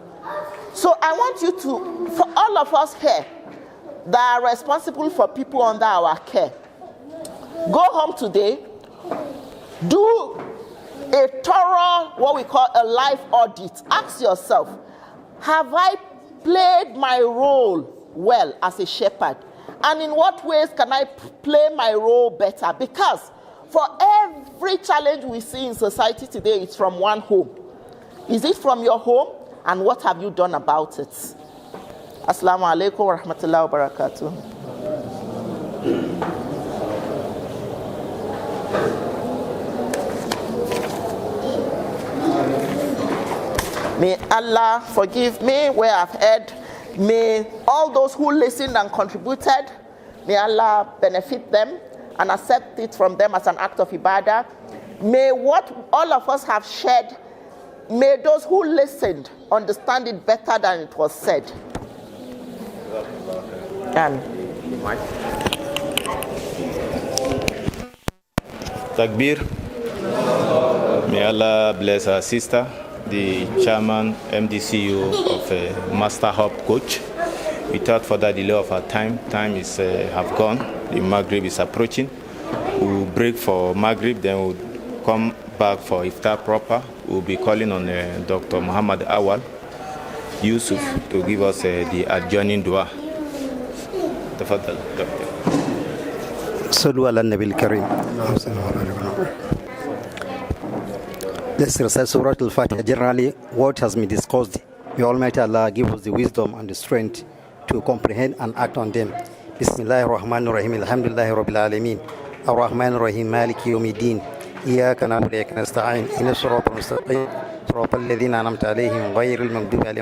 So I want you to, for all of us here that are responsible for people under our care, go home today, do a thorough, what we call a life audit. Ask yourself, have I played my role well as a shepherd? And in what ways can I play my role better? Because for every challenge we see in society today, it's from one home. Is it from your home? And what have you done about it? Assalamu alaikum wa rahmatullahi wa barakatuh. May Allah forgive me where I've erred. May all those who listened and contributed, may Allah benefit them and accept it from them as an act of ibadah. May what all of us have shared, may those who listened understand it better than it was said. And Takbir. May Allah bless our sister, the chairman, MDCU of Master Hub Coach. Without further delay of our time is have gone. The Maghrib is approaching. We'll break for Maghrib, then we'll come back for Iftar proper. We'll be calling on Dr. Muhammad Awal Yusuf to give us the adjourning dua. Tafadhal, Doctor. Sallu ala Nabil Karim. Let's recite Surah Al-Fatiha. Generally, what has been discussed, may Almighty Allah give us the wisdom and the strength to comprehend and act on them. Bismillahir Rahmanir Rahim. Alhamdulillahi Rabbil Alameen. Ar-Rahmanir Rahim. Maliki Yawmiddin. Iyyaka na'budu wa iyyaka nasta'in. Ihdinas siratal mustaqim. Siratal ladzina an'amta 'alaihim ghayril maghdubi 'alaihim